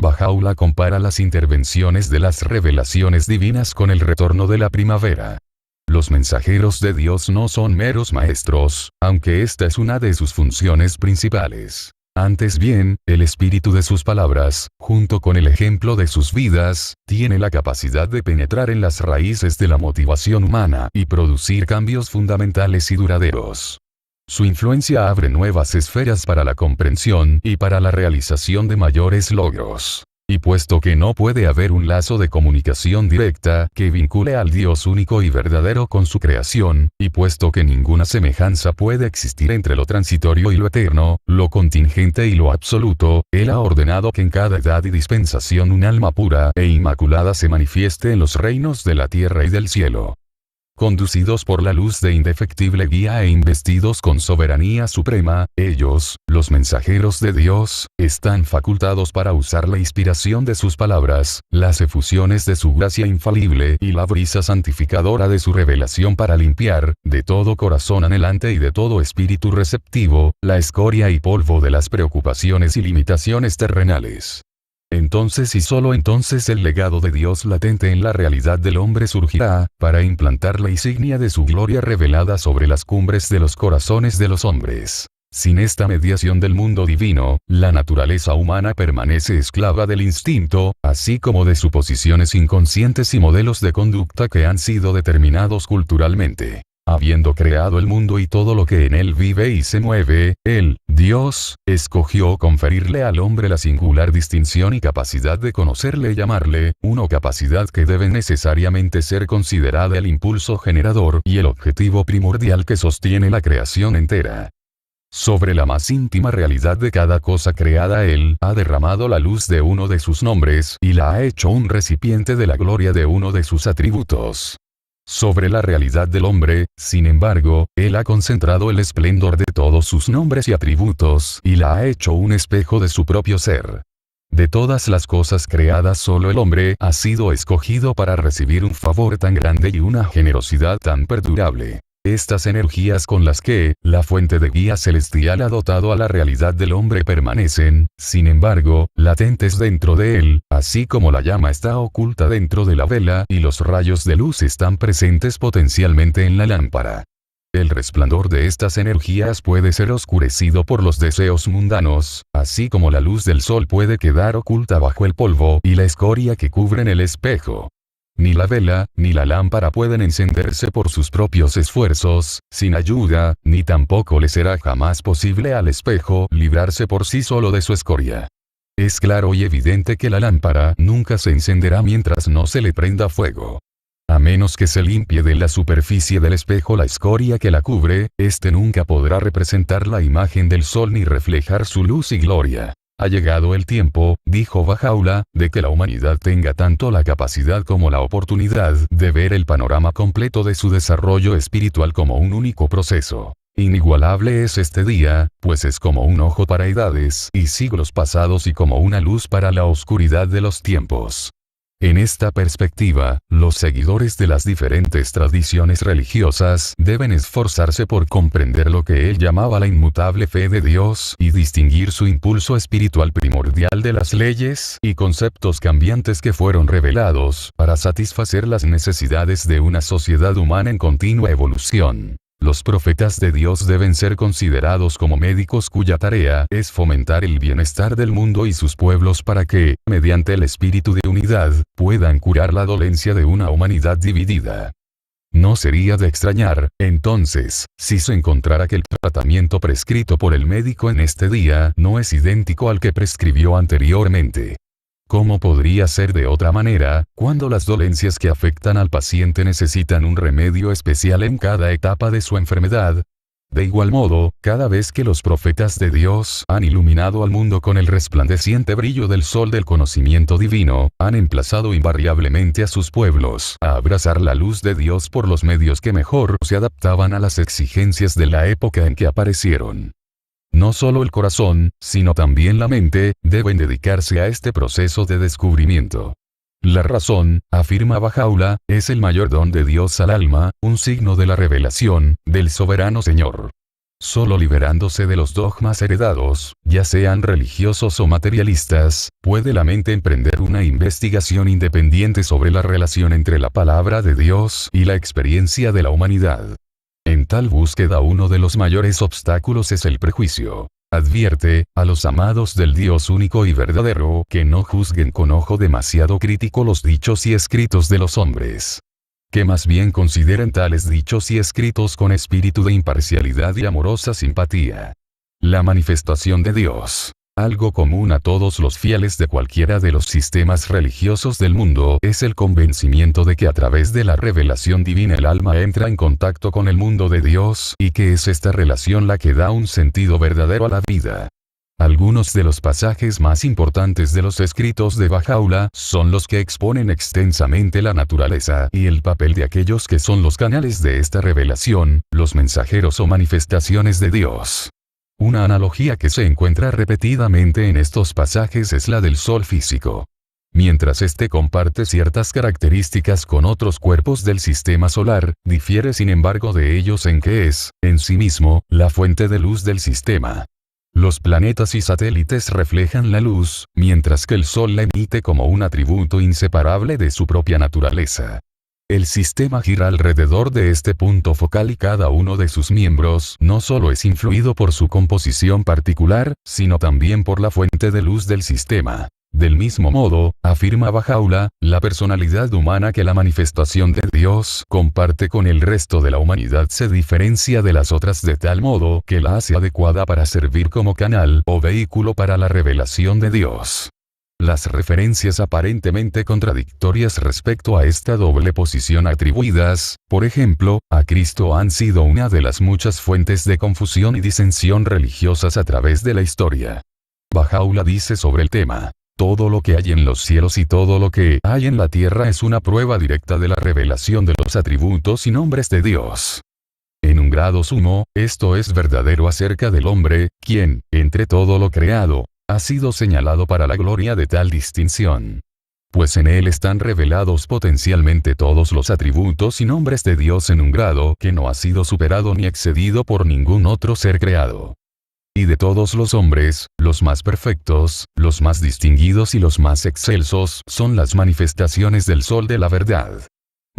Bahá'u'lláh compara las intervenciones de las revelaciones divinas con el retorno de la primavera. Los mensajeros de Dios no son meros maestros, aunque esta es una de sus funciones principales. Antes bien, el espíritu de sus palabras, junto con el ejemplo de sus vidas, tiene la capacidad de penetrar en las raíces de la motivación humana y producir cambios fundamentales y duraderos. Su influencia abre nuevas esferas para la comprensión y para la realización de mayores logros. Y puesto que no puede haber un lazo de comunicación directa que vincule al Dios único y verdadero con su creación, y puesto que ninguna semejanza puede existir entre lo transitorio y lo eterno, lo contingente y lo absoluto, Él ha ordenado que en cada edad y dispensación un alma pura e inmaculada se manifieste en los reinos de la tierra y del cielo. Conducidos por la luz de indefectible guía e investidos con soberanía suprema, ellos, los mensajeros de Dios, están facultados para usar la inspiración de sus palabras, las efusiones de su gracia infalible y la brisa santificadora de su revelación para limpiar, de todo corazón anhelante y de todo espíritu receptivo, la escoria y polvo de las preocupaciones y limitaciones terrenales. Entonces y solo entonces el legado de Dios latente en la realidad del hombre surgirá, para implantar la insignia de su gloria revelada sobre las cumbres de los corazones de los hombres. Sin esta mediación del mundo divino, la naturaleza humana permanece esclava del instinto, así como de suposiciones inconscientes y modelos de conducta que han sido determinados culturalmente. Habiendo creado el mundo y todo lo que en él vive y se mueve, Él, Dios, escogió conferirle al hombre la singular distinción y capacidad de conocerle y amarle, una capacidad que debe necesariamente ser considerada el impulso generador y el objetivo primordial que sostiene la creación entera. Sobre la más íntima realidad de cada cosa creada Él ha derramado la luz de uno de sus nombres y la ha hecho un recipiente de la gloria de uno de sus atributos. Sobre la realidad del hombre, sin embargo, Él ha concentrado el esplendor de todos sus nombres y atributos y la ha hecho un espejo de su propio ser. De todas las cosas creadas solo el hombre ha sido escogido para recibir un favor tan grande y una generosidad tan perdurable. Estas energías con las que la fuente de guía celestial ha dotado a la realidad del hombre permanecen, sin embargo, latentes dentro de él, así como la llama está oculta dentro de la vela y los rayos de luz están presentes potencialmente en la lámpara. El resplandor de estas energías puede ser oscurecido por los deseos mundanos, así como la luz del sol puede quedar oculta bajo el polvo y la escoria que cubren el espejo. Ni la vela, ni la lámpara pueden encenderse por sus propios esfuerzos, sin ayuda, ni tampoco le será jamás posible al espejo librarse por sí solo de su escoria. Es claro y evidente que la lámpara nunca se encenderá mientras no se le prenda fuego. A menos que se limpie de la superficie del espejo la escoria que la cubre, éste nunca podrá representar la imagen del sol ni reflejar su luz y gloria. Ha llegado el tiempo, dijo Baha'u'lláh, de que la humanidad tenga tanto la capacidad como la oportunidad de ver el panorama completo de su desarrollo espiritual como un único proceso. Inigualable es este día, pues es como un ojo para edades y siglos pasados y como una luz para la oscuridad de los tiempos. En esta perspectiva, los seguidores de las diferentes tradiciones religiosas deben esforzarse por comprender lo que él llamaba la inmutable fe de Dios y distinguir su impulso espiritual primordial de las leyes y conceptos cambiantes que fueron revelados para satisfacer las necesidades de una sociedad humana en continua evolución. Los profetas de Dios deben ser considerados como médicos cuya tarea es fomentar el bienestar del mundo y sus pueblos para que, mediante el espíritu de unidad, puedan curar la dolencia de una humanidad dividida. No sería de extrañar, entonces, si se encontrara que el tratamiento prescrito por el médico en este día no es idéntico al que prescribió anteriormente. ¿Cómo podría ser de otra manera, cuando las dolencias que afectan al paciente necesitan un remedio especial en cada etapa de su enfermedad? De igual modo, cada vez que los profetas de Dios han iluminado al mundo con el resplandeciente brillo del sol del conocimiento divino, han emplazado invariablemente a sus pueblos a abrazar la luz de Dios por los medios que mejor se adaptaban a las exigencias de la época en que aparecieron. No solo el corazón, sino también la mente, deben dedicarse a este proceso de descubrimiento. La razón, afirma Baha'u'lláh, es el mayor don de Dios al alma, un signo de la revelación del soberano Señor. Solo liberándose de los dogmas heredados, ya sean religiosos o materialistas, puede la mente emprender una investigación independiente sobre la relación entre la palabra de Dios y la experiencia de la humanidad. En tal búsqueda uno de los mayores obstáculos es el prejuicio. Advierte a los amados del Dios único y verdadero que no juzguen con ojo demasiado crítico los dichos y escritos de los hombres. Que más bien consideren tales dichos y escritos con espíritu de imparcialidad y amorosa simpatía. La manifestación de Dios, algo común a todos los fieles de cualquiera de los sistemas religiosos del mundo, es el convencimiento de que a través de la revelación divina el alma entra en contacto con el mundo de Dios y que es esta relación la que da un sentido verdadero a la vida. Algunos de los pasajes más importantes de los escritos de Baha'u'lláh son los que exponen extensamente la naturaleza y el papel de aquellos que son los canales de esta revelación, los mensajeros o manifestaciones de Dios. Una analogía que se encuentra repetidamente en estos pasajes es la del sol físico. Mientras éste comparte ciertas características con otros cuerpos del sistema solar, difiere sin embargo de ellos en que es, en sí mismo, la fuente de luz del sistema. Los planetas y satélites reflejan la luz, mientras que el sol la emite como un atributo inseparable de su propia naturaleza. El sistema gira alrededor de este punto focal y cada uno de sus miembros no solo es influido por su composición particular, sino también por la fuente de luz del sistema. Del mismo modo, afirma Baha'u'lláh, la personalidad humana que la manifestación de Dios comparte con el resto de la humanidad se diferencia de las otras de tal modo que la hace adecuada para servir como canal o vehículo para la revelación de Dios. Las referencias aparentemente contradictorias respecto a esta doble posición atribuidas, por ejemplo, a Cristo han sido una de las muchas fuentes de confusión y disensión religiosas a través de la historia. Baha'u'lláh dice sobre el tema: todo lo que hay en los cielos y todo lo que hay en la tierra es una prueba directa de la revelación de los atributos y nombres de Dios. En un grado sumo, esto es verdadero acerca del hombre, quien, entre todo lo creado, ha sido señalado para la gloria de tal distinción. Pues en él están revelados potencialmente todos los atributos y nombres de Dios en un grado que no ha sido superado ni excedido por ningún otro ser creado. Y de todos los hombres, los más perfectos, los más distinguidos y los más excelsos son las manifestaciones del sol de la verdad.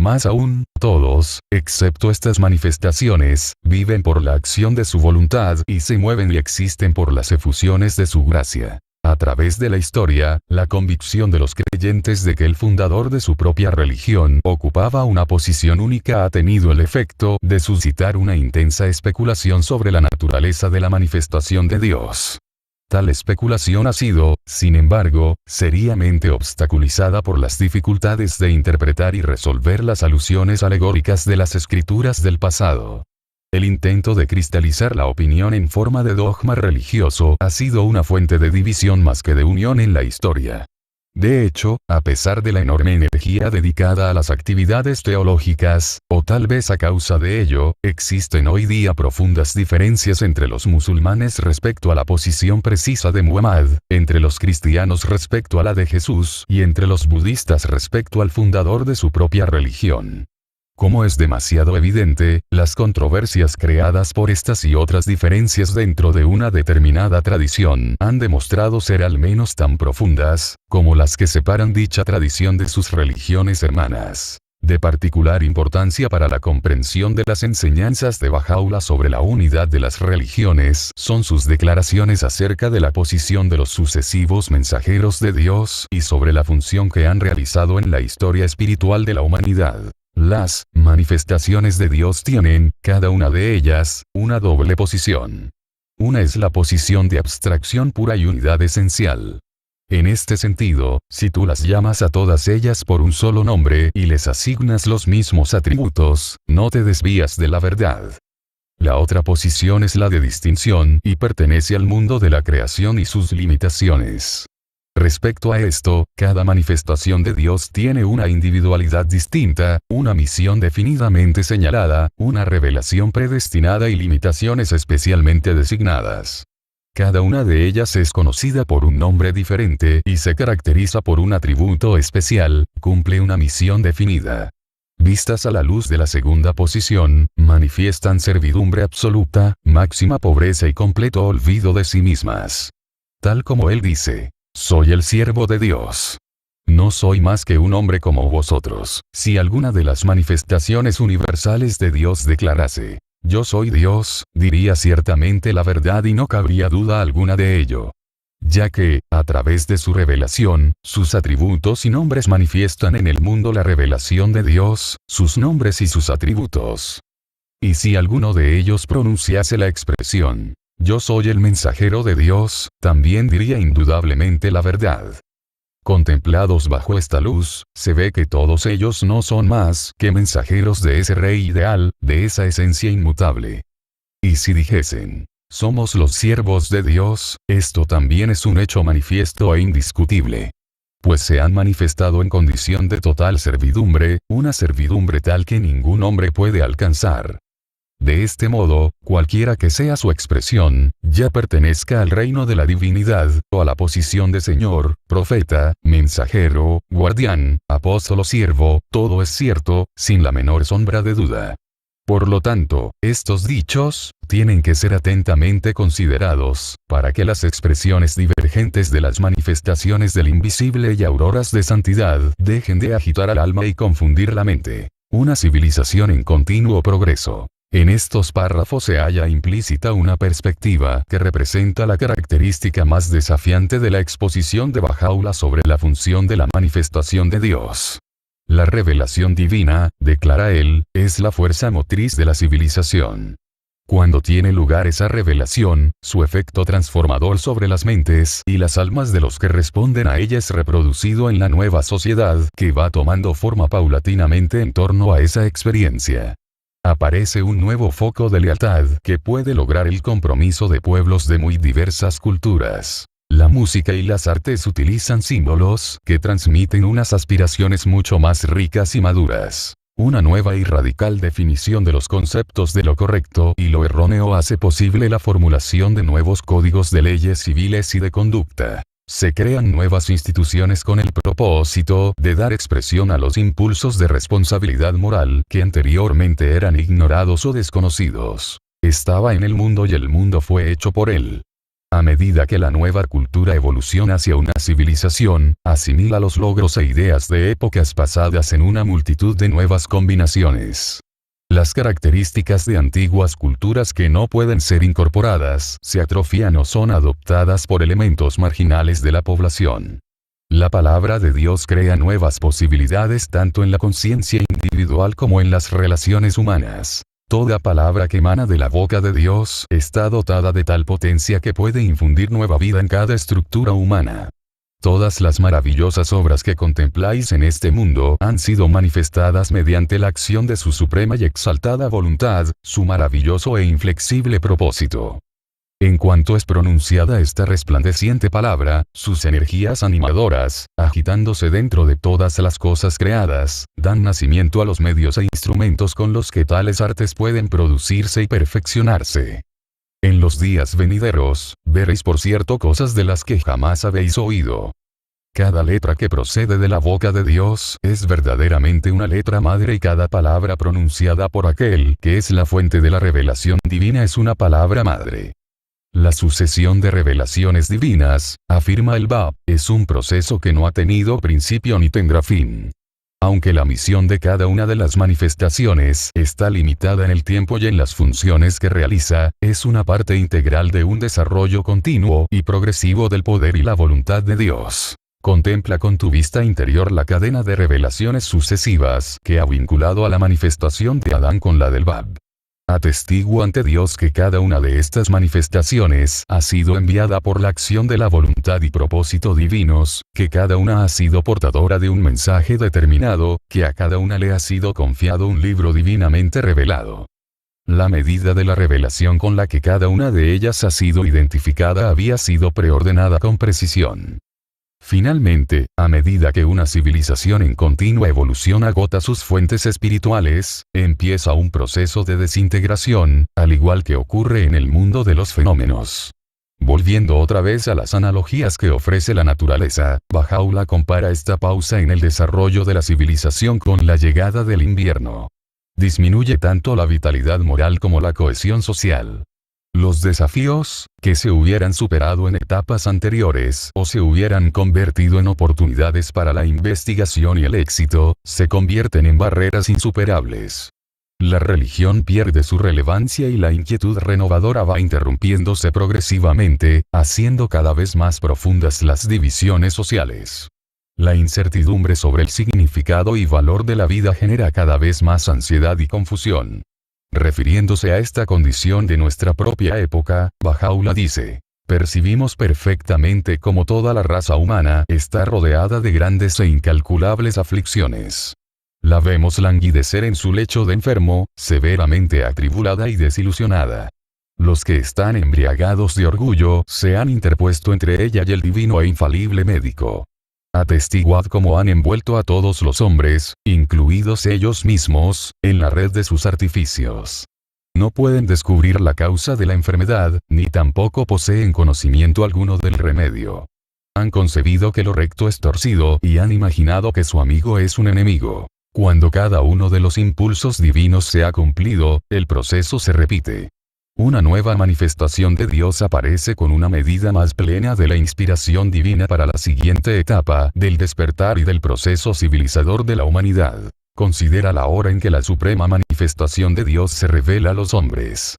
Más aún, todos, excepto estas manifestaciones, viven por la acción de su voluntad y se mueven y existen por las efusiones de su gracia. A través de la historia, la convicción de los creyentes de que el fundador de su propia religión ocupaba una posición única ha tenido el efecto de suscitar una intensa especulación sobre la naturaleza de la manifestación de Dios. Tal especulación ha sido, sin embargo, seriamente obstaculizada por las dificultades de interpretar y resolver las alusiones alegóricas de las escrituras del pasado. El intento de cristalizar la opinión en forma de dogma religioso ha sido una fuente de división más que de unión en la historia. De hecho, a pesar de la enorme energía dedicada a las actividades teológicas, o tal vez a causa de ello, existen hoy día profundas diferencias entre los musulmanes respecto a la posición precisa de Muhammad, entre los cristianos respecto a la de Jesús y entre los budistas respecto al fundador de su propia religión. Como es demasiado evidente, las controversias creadas por estas y otras diferencias dentro de una determinada tradición han demostrado ser al menos tan profundas, como las que separan dicha tradición de sus religiones hermanas. De particular importancia para la comprensión de las enseñanzas de Bahá'u'lláh sobre la unidad de las religiones son sus declaraciones acerca de la posición de los sucesivos mensajeros de Dios y sobre la función que han realizado en la historia espiritual de la humanidad. Las manifestaciones de Dios tienen, cada una de ellas, una doble posición. Una es la posición de abstracción pura y unidad esencial. En este sentido, si tú las llamas a todas ellas por un solo nombre y les asignas los mismos atributos, no te desvías de la verdad. La otra posición es la de distinción y pertenece al mundo de la creación y sus limitaciones. Respecto a esto, cada manifestación de Dios tiene una individualidad distinta, una misión definidamente señalada, una revelación predestinada y limitaciones especialmente designadas. Cada una de ellas es conocida por un nombre diferente y se caracteriza por un atributo especial, cumple una misión definida. Vistas a la luz de la segunda posición, manifiestan servidumbre absoluta, máxima pobreza y completo olvido de sí mismas. Tal como él dice: soy el siervo de Dios. No soy más que un hombre como vosotros. Si alguna de las manifestaciones universales de Dios declarase: yo soy Dios, diría ciertamente la verdad y no cabría duda alguna de ello. Ya que, a través de su revelación, sus atributos y nombres manifiestan en el mundo la revelación de Dios, sus nombres y sus atributos. Y si alguno de ellos pronunciase la expresión: yo soy el mensajero de Dios, también diría indudablemente la verdad. Contemplados bajo esta luz, se ve que todos ellos no son más que mensajeros de ese Rey ideal, de esa esencia inmutable. Y si dijesen: somos los siervos de Dios, esto también es un hecho manifiesto e indiscutible. Pues se han manifestado en condición de total servidumbre, una servidumbre tal que ningún hombre puede alcanzar. De este modo, cualquiera que sea su expresión, ya pertenezca al reino de la divinidad, o a la posición de Señor, profeta, mensajero, guardián, apóstol o siervo, todo es cierto, sin la menor sombra de duda. Por lo tanto, estos dichos tienen que ser atentamente considerados, para que las expresiones divergentes de las manifestaciones del invisible y auroras de santidad dejen de agitar al alma y confundir la mente. Una civilización en continuo progreso. En estos párrafos se halla implícita una perspectiva que representa la característica más desafiante de la exposición de Bahá'u'lláh sobre la función de la manifestación de Dios. La revelación divina, declara él, es la fuerza motriz de la civilización. Cuando tiene lugar esa revelación, su efecto transformador sobre las mentes y las almas de los que responden a ella es reproducido en la nueva sociedad que va tomando forma paulatinamente en torno a esa experiencia. Aparece un nuevo foco de lealtad que puede lograr el compromiso de pueblos de muy diversas culturas. La música y las artes utilizan símbolos que transmiten unas aspiraciones mucho más ricas y maduras. Una nueva y radical definición de los conceptos de lo correcto y lo erróneo hace posible la formulación de nuevos códigos de leyes civiles y de conducta. Se crean nuevas instituciones con el propósito de dar expresión a los impulsos de responsabilidad moral que anteriormente eran ignorados o desconocidos. Estaba en el mundo y el mundo fue hecho por él. A medida que la nueva cultura evoluciona hacia una civilización, asimila los logros e ideas de épocas pasadas en una multitud de nuevas combinaciones. Las características de antiguas culturas que no pueden ser incorporadas se atrofian o son adoptadas por elementos marginales de la población. La palabra de Dios crea nuevas posibilidades tanto en la conciencia individual como en las relaciones humanas. Toda palabra que emana de la boca de Dios está dotada de tal potencia que puede infundir nueva vida en cada estructura humana. Todas las maravillosas obras que contempláis en este mundo han sido manifestadas mediante la acción de su suprema y exaltada voluntad, su maravilloso e inflexible propósito. En cuanto es pronunciada esta resplandeciente palabra, sus energías animadoras, agitándose dentro de todas las cosas creadas, dan nacimiento a los medios e instrumentos con los que tales artes pueden producirse y perfeccionarse. En los días venideros, veréis por cierto cosas de las que jamás habéis oído. Cada letra que procede de la boca de Dios es verdaderamente una letra madre y cada palabra pronunciada por aquel que es la fuente de la revelación divina es una palabra madre. La sucesión de revelaciones divinas, afirma el Bab, es un proceso que no ha tenido principio ni tendrá fin. Aunque la misión de cada una de las manifestaciones está limitada en el tiempo y en las funciones que realiza, es una parte integral de un desarrollo continuo y progresivo del poder y la voluntad de Dios. Contempla con tu vista interior la cadena de revelaciones sucesivas que ha vinculado a la manifestación de Adán con la del Bab. Atestigo ante Dios que cada una de estas manifestaciones ha sido enviada por la acción de la voluntad y propósito divinos, que cada una ha sido portadora de un mensaje determinado, que a cada una le ha sido confiado un libro divinamente revelado. La medida de la revelación con la que cada una de ellas ha sido identificada había sido preordenada con precisión. Finalmente, a medida que una civilización en continua evolución agota sus fuentes espirituales, empieza un proceso de desintegración, al igual que ocurre en el mundo de los fenómenos. Volviendo otra vez a las analogías que ofrece la naturaleza, Baha'u'lláh compara esta pausa en el desarrollo de la civilización con la llegada del invierno. Disminuye tanto la vitalidad moral como la cohesión social. Los desafíos, que se hubieran superado en etapas anteriores o se hubieran convertido en oportunidades para la investigación y el éxito, se convierten en barreras insuperables. La religión pierde su relevancia y la inquietud renovadora va interrumpiéndose progresivamente, haciendo cada vez más profundas las divisiones sociales. La incertidumbre sobre el significado y valor de la vida genera cada vez más ansiedad y confusión. Refiriéndose a esta condición de nuestra propia época, Baha'u'lláh dice: percibimos perfectamente cómo toda la raza humana está rodeada de grandes e incalculables aflicciones. La vemos languidecer en su lecho de enfermo, severamente atribulada y desilusionada. Los que están embriagados de orgullo se han interpuesto entre ella y el divino e infalible médico. Atestiguad cómo han envuelto a todos los hombres, incluidos ellos mismos, en la red de sus artificios. No pueden descubrir la causa de la enfermedad, ni tampoco poseen conocimiento alguno del remedio. Han concebido que lo recto es torcido y han imaginado que su amigo es un enemigo. Cuando cada uno de los impulsos divinos se ha cumplido, el proceso se repite. Una nueva manifestación de Dios aparece con una medida más plena de la inspiración divina para la siguiente etapa del despertar y del proceso civilizador de la humanidad. Considera la hora en que la suprema manifestación de Dios se revela a los hombres.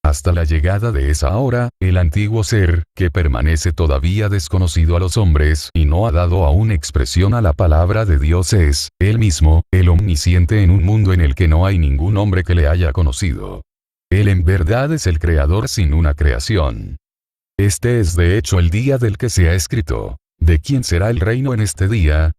Hasta la llegada de esa hora, el antiguo ser, que permanece todavía desconocido a los hombres y no ha dado aún expresión a la palabra de Dios es, él mismo, el omnisciente en un mundo en el que no hay ningún hombre que le haya conocido. Él en verdad es el creador sin una creación. Este es de hecho el día del que se ha escrito. ¿De quién será el reino en este día?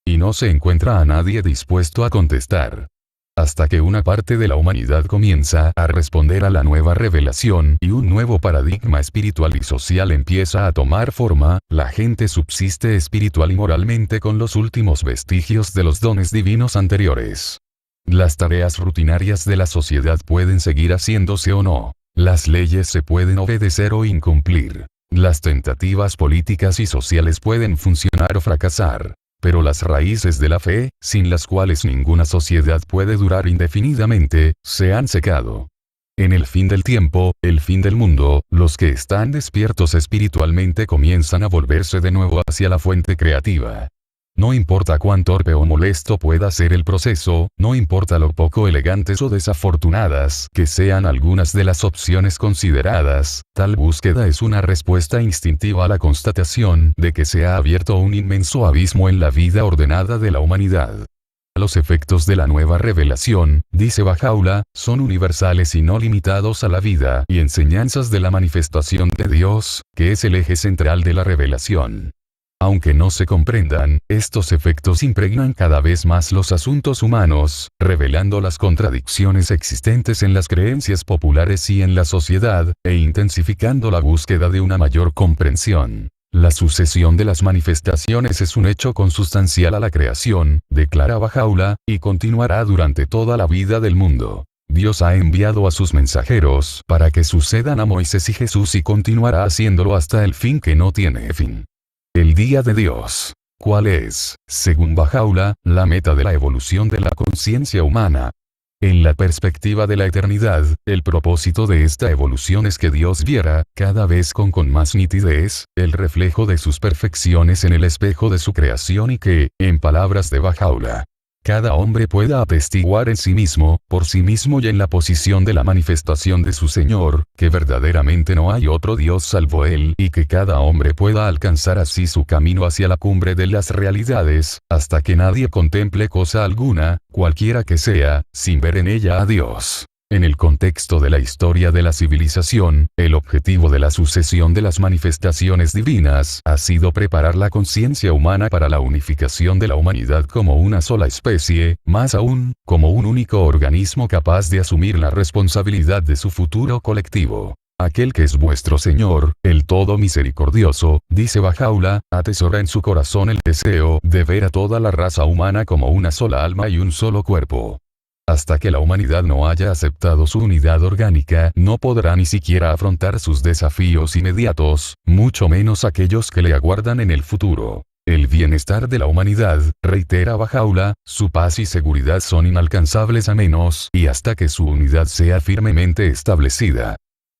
Y no se encuentra a nadie dispuesto a contestar. Hasta que una parte de la humanidad comienza a responder a la nueva revelación y un nuevo paradigma espiritual y social empieza a tomar forma, la gente subsiste espiritual y moralmente con los últimos vestigios de los dones divinos anteriores. Las tareas rutinarias de la sociedad pueden seguir haciéndose o no. Las leyes se pueden obedecer o incumplir. Las tentativas políticas y sociales pueden funcionar o fracasar. Pero las raíces de la fe, sin las cuales ninguna sociedad puede durar indefinidamente, se han secado. En el fin del tiempo, el fin del mundo, los que están despiertos espiritualmente comienzan a volverse de nuevo hacia la fuente creativa. No importa cuán torpe o molesto pueda ser el proceso, no importa lo poco elegantes o desafortunadas que sean algunas de las opciones consideradas, tal búsqueda es una respuesta instintiva a la constatación de que se ha abierto un inmenso abismo en la vida ordenada de la humanidad. Los efectos de la nueva revelación, dice Baha'u'lláh, son universales y no limitados a la vida y enseñanzas de la manifestación de Dios, que es el eje central de la revelación. Aunque no se comprendan, estos efectos impregnan cada vez más los asuntos humanos, revelando las contradicciones existentes en las creencias populares y en la sociedad, e intensificando la búsqueda de una mayor comprensión. La sucesión de las manifestaciones es un hecho consustancial a la creación, declara Baha'u'lláh, y continuará durante toda la vida del mundo. Dios ha enviado a sus mensajeros para que sucedan a Moisés y Jesús y continuará haciéndolo hasta el fin que no tiene fin. El día de Dios. ¿Cuál es, según Baha'u'lláh, la meta de la evolución de la conciencia humana? En la perspectiva de la eternidad, el propósito de esta evolución es que Dios viera, cada vez con más nitidez, el reflejo de sus perfecciones en el espejo de su creación y que, en palabras de Baha'u'lláh, cada hombre pueda atestiguar en sí mismo, por sí mismo y en la posición de la manifestación de su Señor, que verdaderamente no hay otro Dios salvo Él y que cada hombre pueda alcanzar así su camino hacia la cumbre de las realidades, hasta que nadie contemple cosa alguna, cualquiera que sea, sin ver en ella a Dios. En el contexto de la historia de la civilización, el objetivo de la sucesión de las manifestaciones divinas ha sido preparar la conciencia humana para la unificación de la humanidad como una sola especie, más aún, como un único organismo capaz de asumir la responsabilidad de su futuro colectivo. Aquel que es vuestro Señor, el Todo Misericordioso, dice Baha'u'lláh, atesora en su corazón el deseo de ver a toda la raza humana como una sola alma y un solo cuerpo. Hasta que la humanidad no haya aceptado su unidad orgánica, no podrá ni siquiera afrontar sus desafíos inmediatos, mucho menos aquellos que le aguardan en el futuro. El bienestar de la humanidad, reitera Baha'u'lláh, su paz y seguridad son inalcanzables a menos y hasta que su unidad sea firmemente establecida.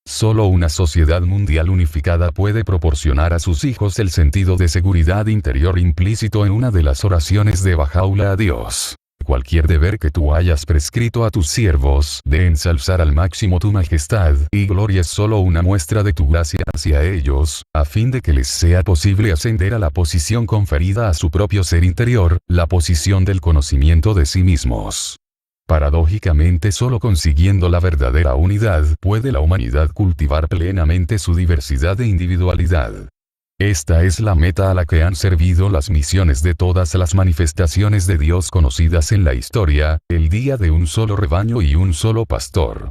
Solo una sociedad mundial unificada puede proporcionar a sus hijos el sentido de seguridad interior implícito en una de las oraciones de Baha'u'lláh a Dios. Cualquier deber que tú hayas prescrito a tus siervos de ensalzar al máximo tu majestad y gloria es solo una muestra de tu gracia hacia ellos, a fin de que les sea posible ascender a la posición conferida a su propio ser interior, la posición del conocimiento de sí mismos. Paradójicamente, solo consiguiendo la verdadera unidad puede la humanidad cultivar plenamente su diversidad e individualidad. Esta es la meta a la que han servido las misiones de todas las manifestaciones de Dios conocidas en la historia, el día de un solo rebaño y un solo pastor.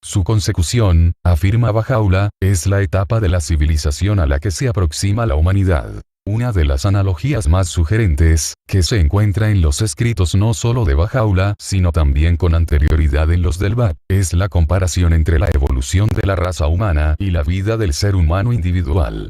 Su consecución, afirma Baha'u'lláh, es la etapa de la civilización a la que se aproxima la humanidad. Una de las analogías más sugerentes, que se encuentra en los escritos no solo de Baha'u'lláh, sino también con anterioridad en los del Bab, es la comparación entre la evolución de la raza humana y la vida del ser humano individual.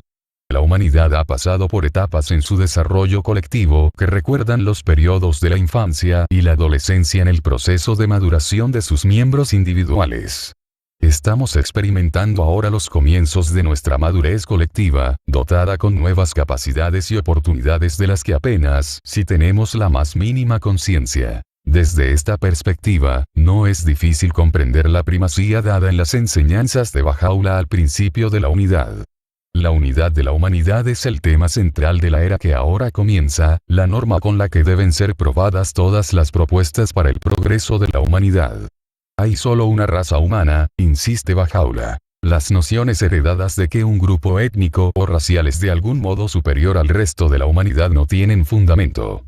La humanidad ha pasado por etapas en su desarrollo colectivo que recuerdan los periodos de la infancia y la adolescencia en el proceso de maduración de sus miembros individuales. Estamos experimentando ahora los comienzos de nuestra madurez colectiva, dotada con nuevas capacidades y oportunidades de las que apenas si tenemos la más mínima conciencia. Desde esta perspectiva, no es difícil comprender la primacía dada en las enseñanzas de Baha'u'lláh al principio de la unidad. La unidad de la humanidad es el tema central de la era que ahora comienza, la norma con la que deben ser probadas todas las propuestas para el progreso de la humanidad. Hay solo una raza humana, insiste Baha'u'lláh. Las nociones heredadas de que un grupo étnico o racial es de algún modo superior al resto de la humanidad no tienen fundamento.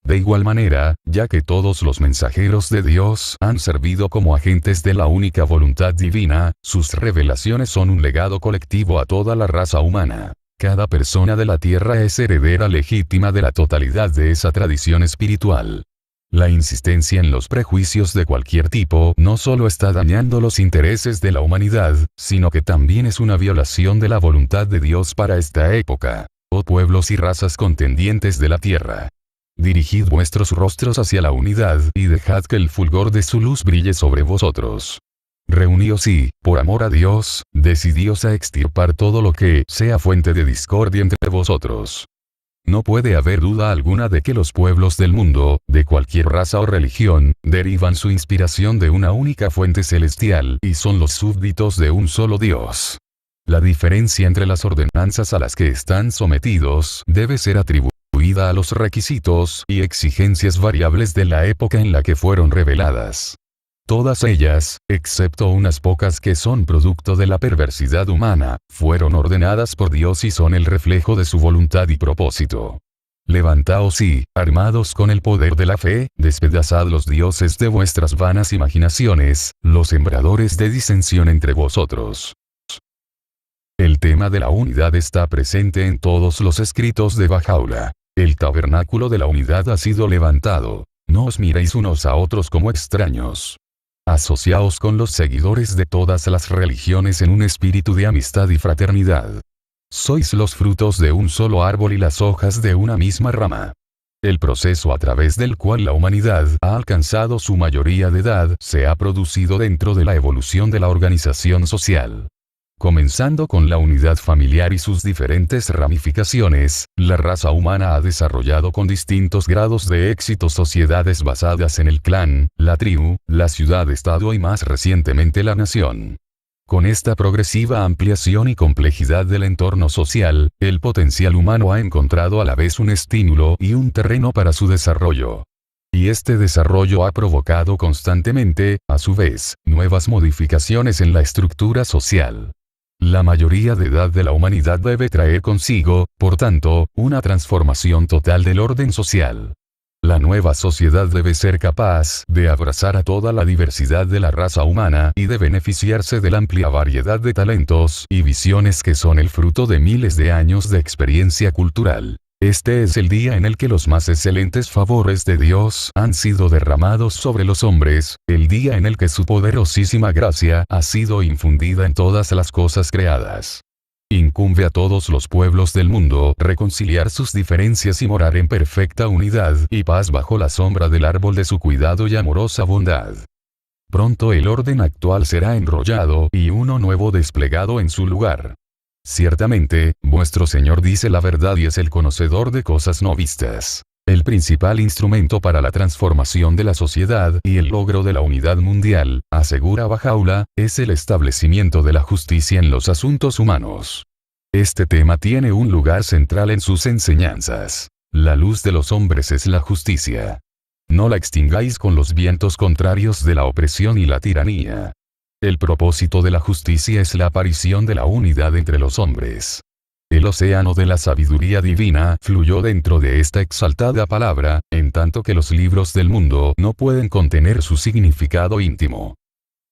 De igual manera, ya que todos los mensajeros de Dios han servido como agentes de la única voluntad divina, sus revelaciones son un legado colectivo a toda la raza humana. Cada persona de la tierra es heredera legítima de la totalidad de esa tradición espiritual. La insistencia en los prejuicios de cualquier tipo no solo está dañando los intereses de la humanidad, sino que también es una violación de la voluntad de Dios para esta época. Oh pueblos y razas contendientes de la tierra. Dirigid vuestros rostros hacia la unidad y dejad que el fulgor de su luz brille sobre vosotros. Reuníos y, por amor a Dios, decidíos a extirpar todo lo que sea fuente de discordia entre vosotros. No puede haber duda alguna de que los pueblos del mundo, de cualquier raza o religión, derivan su inspiración de una única fuente celestial y son los súbditos de un solo Dios. La diferencia entre las ordenanzas a las que están sometidos debe ser atribuida incluida a los requisitos y exigencias variables de la época en la que fueron reveladas. Todas ellas, excepto unas pocas que son producto de la perversidad humana, fueron ordenadas por Dios y son el reflejo de su voluntad y propósito. Levantaos y, armados con el poder de la fe, despedazad los dioses de vuestras vanas imaginaciones, los sembradores de disensión entre vosotros. El tema de la unidad está presente en todos los escritos de Bahá'u'lláh. El tabernáculo de la unidad ha sido levantado. No os miréis unos a otros como extraños. Asociaos con los seguidores de todas las religiones en un espíritu de amistad y fraternidad. Sois los frutos de un solo árbol y las hojas de una misma rama. El proceso a través del cual la humanidad ha alcanzado su mayoría de edad se ha producido dentro de la evolución de la organización social. Comenzando con la unidad familiar y sus diferentes ramificaciones, la raza humana ha desarrollado con distintos grados de éxito sociedades basadas en el clan, la tribu, la ciudad-estado y más recientemente la nación. Con esta progresiva ampliación y complejidad del entorno social, el potencial humano ha encontrado a la vez un estímulo y un terreno para su desarrollo. Y este desarrollo ha provocado constantemente, a su vez, nuevas modificaciones en la estructura social. La mayoría de edad de la humanidad debe traer consigo, por tanto, una transformación total del orden social. La nueva sociedad debe ser capaz de abrazar a toda la diversidad de la raza humana y de beneficiarse de la amplia variedad de talentos y visiones que son el fruto de miles de años de experiencia cultural. Este es el día en el que los más excelentes favores de Dios han sido derramados sobre los hombres, el día en el que su poderosísima gracia ha sido infundida en todas las cosas creadas. Incumbe a todos los pueblos del mundo reconciliar sus diferencias y morar en perfecta unidad y paz bajo la sombra del árbol de su cuidado y amorosa bondad. Pronto el orden actual será enrollado y uno nuevo desplegado en su lugar. Ciertamente, vuestro Señor dice la verdad y es el conocedor de cosas no vistas. El principal instrumento para la transformación de la sociedad y el logro de la unidad mundial, asegura Bahá'u'lláh, es el establecimiento de la justicia en los asuntos humanos. Este tema tiene un lugar central en sus enseñanzas. La luz de los hombres es la justicia. No la extingáis con los vientos contrarios de la opresión y la tiranía. El propósito de la justicia es la aparición de la unidad entre los hombres. El océano de la sabiduría divina fluyó dentro de esta exaltada palabra, en tanto que los libros del mundo no pueden contener su significado íntimo.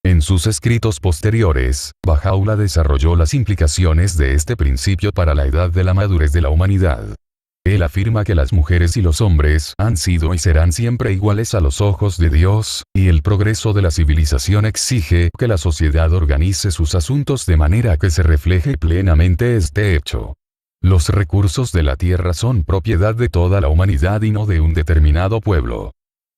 En sus escritos posteriores, Bahá'u'lláh desarrolló las implicaciones de este principio para la edad de la madurez de la humanidad. Él afirma que las mujeres y los hombres han sido y serán siempre iguales a los ojos de Dios, y el progreso de la civilización exige que la sociedad organice sus asuntos de manera que se refleje plenamente este hecho. Los recursos de la tierra son propiedad de toda la humanidad y no de un determinado pueblo.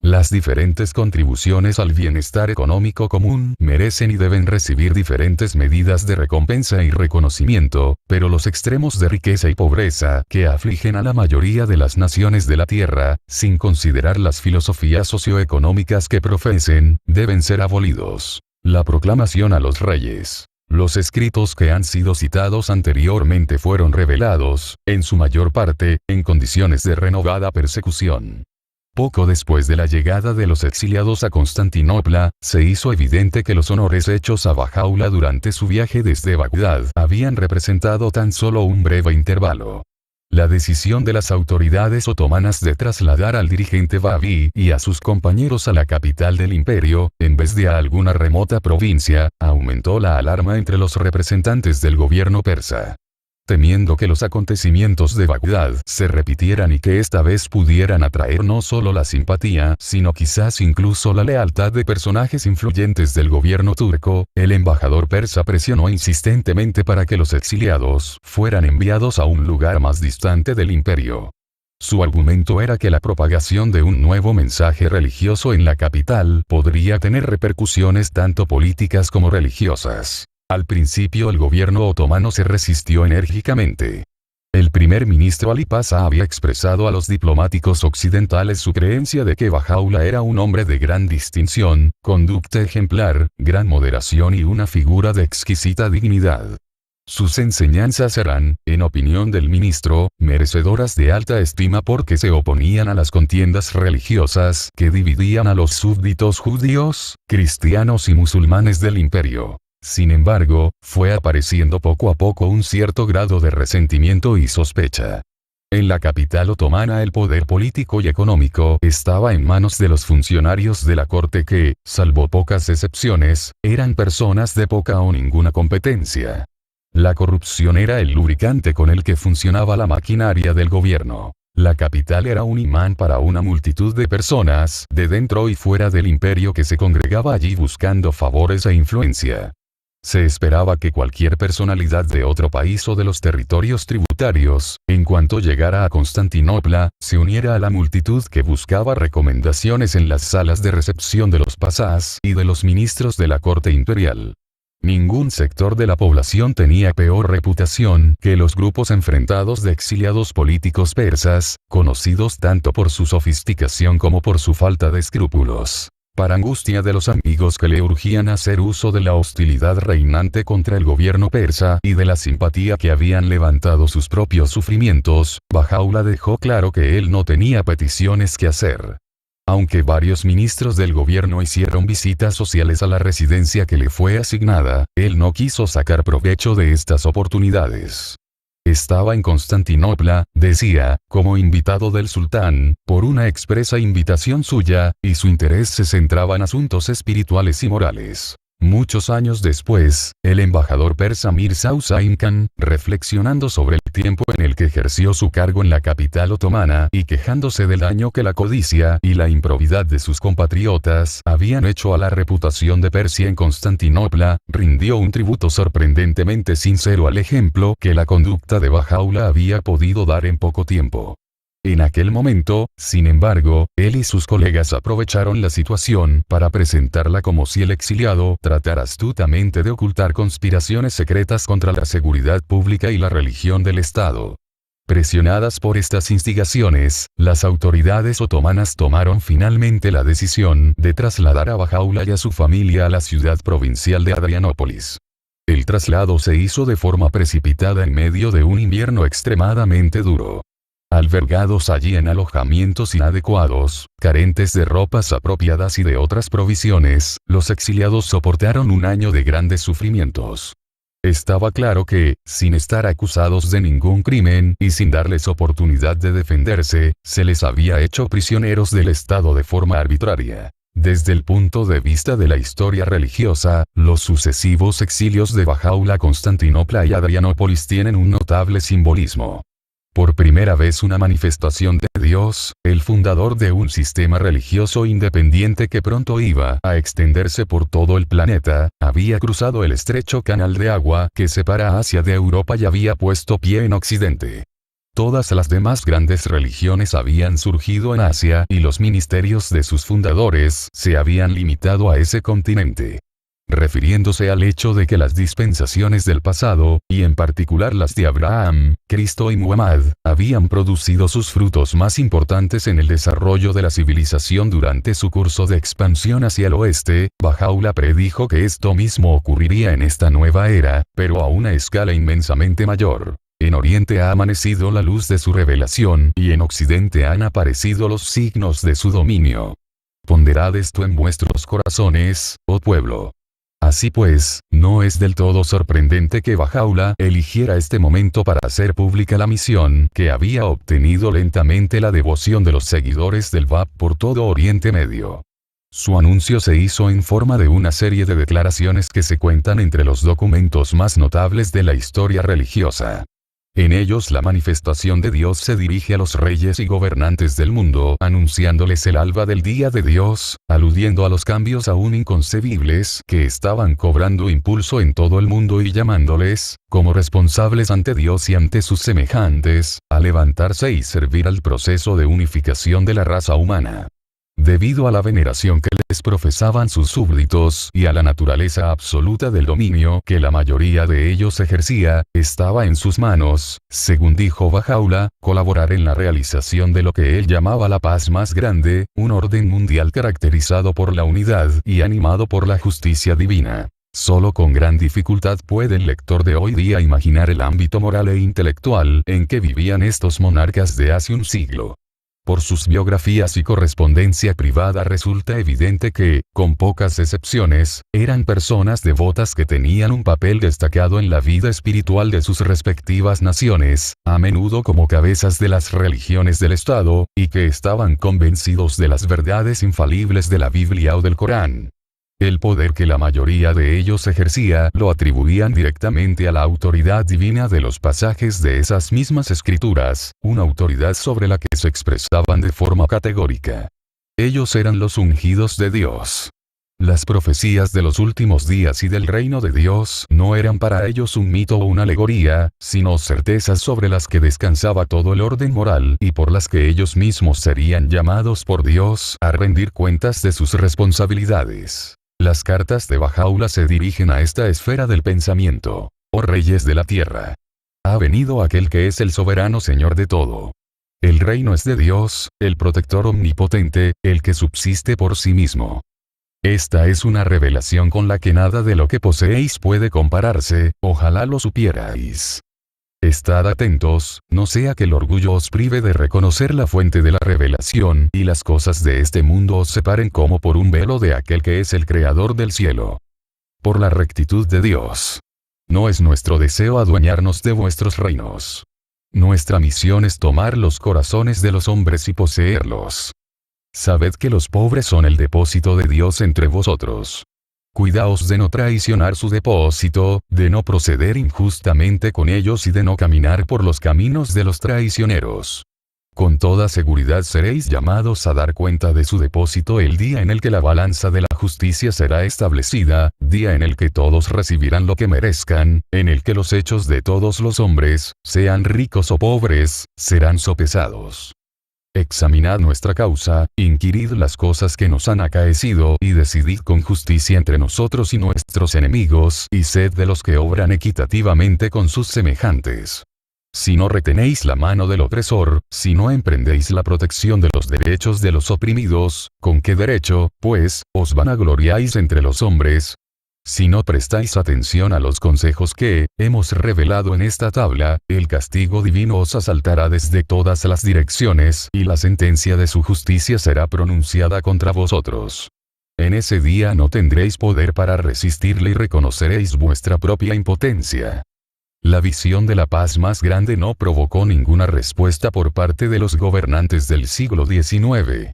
Las diferentes contribuciones al bienestar económico común merecen y deben recibir diferentes medidas de recompensa y reconocimiento, pero los extremos de riqueza y pobreza que afligen a la mayoría de las naciones de la tierra, sin considerar las filosofías socioeconómicas que profesen, deben ser abolidos. La proclamación a los reyes. Los escritos que han sido citados anteriormente fueron revelados, en su mayor parte, en condiciones de renovada persecución. Poco después de la llegada de los exiliados a Constantinopla, se hizo evidente que los honores hechos a Bahá'u'lláh durante su viaje desde Bagdad habían representado tan solo un breve intervalo. La decisión de las autoridades otomanas de trasladar al dirigente Babí y a sus compañeros a la capital del imperio, en vez de a alguna remota provincia, aumentó la alarma entre los representantes del gobierno persa. Temiendo que los acontecimientos de Bagdad se repitieran y que esta vez pudieran atraer no solo la simpatía, sino quizás incluso la lealtad de personajes influyentes del gobierno turco, el embajador persa presionó insistentemente para que los exiliados fueran enviados a un lugar más distante del imperio. Su argumento era que la propagación de un nuevo mensaje religioso en la capital podría tener repercusiones tanto políticas como religiosas. Al principio el gobierno otomano se resistió enérgicamente. El primer ministro Ali Pasha había expresado a los diplomáticos occidentales su creencia de que Bahá'u'lláh era un hombre de gran distinción, conducta ejemplar, gran moderación y una figura de exquisita dignidad. Sus enseñanzas eran, en opinión del ministro, merecedoras de alta estima porque se oponían a las contiendas religiosas que dividían a los súbditos judíos, cristianos y musulmanes del imperio. Sin embargo, fue apareciendo poco a poco un cierto grado de resentimiento y sospecha. En la capital otomana el poder político y económico estaba en manos de los funcionarios de la corte que, salvo pocas excepciones, eran personas de poca o ninguna competencia. La corrupción era el lubricante con el que funcionaba la maquinaria del gobierno. La capital era un imán para una multitud de personas, de dentro y fuera del imperio que se congregaba allí buscando favores e influencia. Se esperaba que cualquier personalidad de otro país o de los territorios tributarios, en cuanto llegara a Constantinopla, se uniera a la multitud que buscaba recomendaciones en las salas de recepción de los pasás y de los ministros de la corte imperial. Ningún sector de la población tenía peor reputación que los grupos enfrentados de exiliados políticos persas, conocidos tanto por su sofisticación como por su falta de escrúpulos. Para angustia de los amigos que le urgían a hacer uso de la hostilidad reinante contra el gobierno persa y de la simpatía que habían levantado sus propios sufrimientos, Bahá'u'lláh dejó claro que él no tenía peticiones que hacer. Aunque varios ministros del gobierno hicieron visitas sociales a la residencia que le fue asignada, él no quiso sacar provecho de estas oportunidades. Estaba en Constantinopla, decía, como invitado del sultán, por una expresa invitación suya, y su interés se centraba en asuntos espirituales y morales. Muchos años después, el embajador persa Mirza Husayn Khan, reflexionando sobre el tiempo en el que ejerció su cargo en la capital otomana y quejándose del daño que la codicia y la improbidad de sus compatriotas habían hecho a la reputación de Persia en Constantinopla, rindió un tributo sorprendentemente sincero al ejemplo que la conducta de Bahá'u'lláh había podido dar en poco tiempo. En aquel momento, sin embargo, él y sus colegas aprovecharon la situación para presentarla como si el exiliado tratara astutamente de ocultar conspiraciones secretas contra la seguridad pública y la religión del Estado. Presionadas por estas instigaciones, las autoridades otomanas tomaron finalmente la decisión de trasladar a Bahá'u'lláh y a su familia a la ciudad provincial de Adrianópolis. El traslado se hizo de forma precipitada en medio de un invierno extremadamente duro. Albergados allí en alojamientos inadecuados, carentes de ropas apropiadas y de otras provisiones, los exiliados soportaron un año de grandes sufrimientos. Estaba claro que, sin estar acusados de ningún crimen y sin darles oportunidad de defenderse, se les había hecho prisioneros del Estado de forma arbitraria. Desde el punto de vista de la historia religiosa, los sucesivos exilios de Bahá'u'lláh a Constantinopla y Adrianópolis tienen un notable simbolismo. Por primera vez una manifestación de Dios, el fundador de un sistema religioso independiente que pronto iba a extenderse por todo el planeta, había cruzado el estrecho canal de agua que separa Asia de Europa y había puesto pie en Occidente. Todas las demás grandes religiones habían surgido en Asia y los ministerios de sus fundadores se habían limitado a ese continente. Refiriéndose al hecho de que las dispensaciones del pasado, y en particular las de Abraham, Cristo y Muhammad, habían producido sus frutos más importantes en el desarrollo de la civilización durante su curso de expansión hacia el oeste, Bahá'u'lláh predijo que esto mismo ocurriría en esta nueva era, pero a una escala inmensamente mayor. En Oriente ha amanecido la luz de su revelación y en Occidente han aparecido los signos de su dominio. Ponderad esto en vuestros corazones, oh pueblo. Así pues, no es del todo sorprendente que Bahá'u'lláh eligiera este momento para hacer pública la misión que había obtenido lentamente la devoción de los seguidores del Bab por todo Oriente Medio. Su anuncio se hizo en forma de una serie de declaraciones que se cuentan entre los documentos más notables de la historia religiosa. En ellos la manifestación de Dios se dirige a los reyes y gobernantes del mundo anunciándoles el alba del día de Dios, aludiendo a los cambios aún inconcebibles que estaban cobrando impulso en todo el mundo y llamándoles, como responsables ante Dios y ante sus semejantes, a levantarse y servir al proceso de unificación de la raza humana. Debido a la veneración que les profesaban sus súbditos y a la naturaleza absoluta del dominio que la mayoría de ellos ejercía, estaba en sus manos, según dijo Bahá'u'lláh, colaborar en la realización de lo que él llamaba la paz más grande, un orden mundial caracterizado por la unidad y animado por la justicia divina. Solo con gran dificultad puede el lector de hoy día imaginar el ámbito moral e intelectual en que vivían estos monarcas de hace un siglo. Por sus biografías y correspondencia privada resulta evidente que, con pocas excepciones, eran personas devotas que tenían un papel destacado en la vida espiritual de sus respectivas naciones, a menudo como cabezas de las religiones del Estado, y que estaban convencidos de las verdades infalibles de la Biblia o del Corán. El poder que la mayoría de ellos ejercía lo atribuían directamente a la autoridad divina de los pasajes de esas mismas escrituras, una autoridad sobre la que se expresaban de forma categórica. Ellos eran los ungidos de Dios. Las profecías de los últimos días y del reino de Dios no eran para ellos un mito o una alegoría, sino certezas sobre las que descansaba todo el orden moral y por las que ellos mismos serían llamados por Dios a rendir cuentas de sus responsabilidades. Las cartas de Bahá'u'lláh se dirigen a esta esfera del pensamiento. Oh reyes de la tierra. Ha venido aquel que es el soberano Señor de todo. El reino es de Dios, el protector omnipotente, el que subsiste por sí mismo. Esta es una revelación con la que nada de lo que poseéis puede compararse, ojalá lo supierais. Estad atentos, no sea que el orgullo os prive de reconocer la fuente de la revelación y las cosas de este mundo os separen como por un velo de aquel que es el creador del cielo. Por la rectitud de Dios. No es nuestro deseo adueñarnos de vuestros reinos. Nuestra misión es tomar los corazones de los hombres y poseerlos. Sabed que los pobres son el depósito de Dios entre vosotros. Cuidaos de no traicionar su depósito, de no proceder injustamente con ellos y de no caminar por los caminos de los traicioneros. Con toda seguridad seréis llamados a dar cuenta de su depósito el día en el que la balanza de la justicia será establecida, día en el que todos recibirán lo que merezcan, en el que los hechos de todos los hombres, sean ricos o pobres, serán sopesados. Examinad nuestra causa, inquirid las cosas que nos han acaecido y decidid con justicia entre nosotros y nuestros enemigos, y sed de los que obran equitativamente con sus semejantes. Si no retenéis la mano del opresor, si no emprendéis la protección de los derechos de los oprimidos, ¿con qué derecho, pues, os vanagloriáis entre los hombres? Si no prestáis atención a los consejos que hemos revelado en esta tabla, el castigo divino os asaltará desde todas las direcciones y la sentencia de su justicia será pronunciada contra vosotros. En ese día no tendréis poder para resistirle y reconoceréis vuestra propia impotencia. La visión de la paz más grande no provocó ninguna respuesta por parte de los gobernantes del siglo XIX.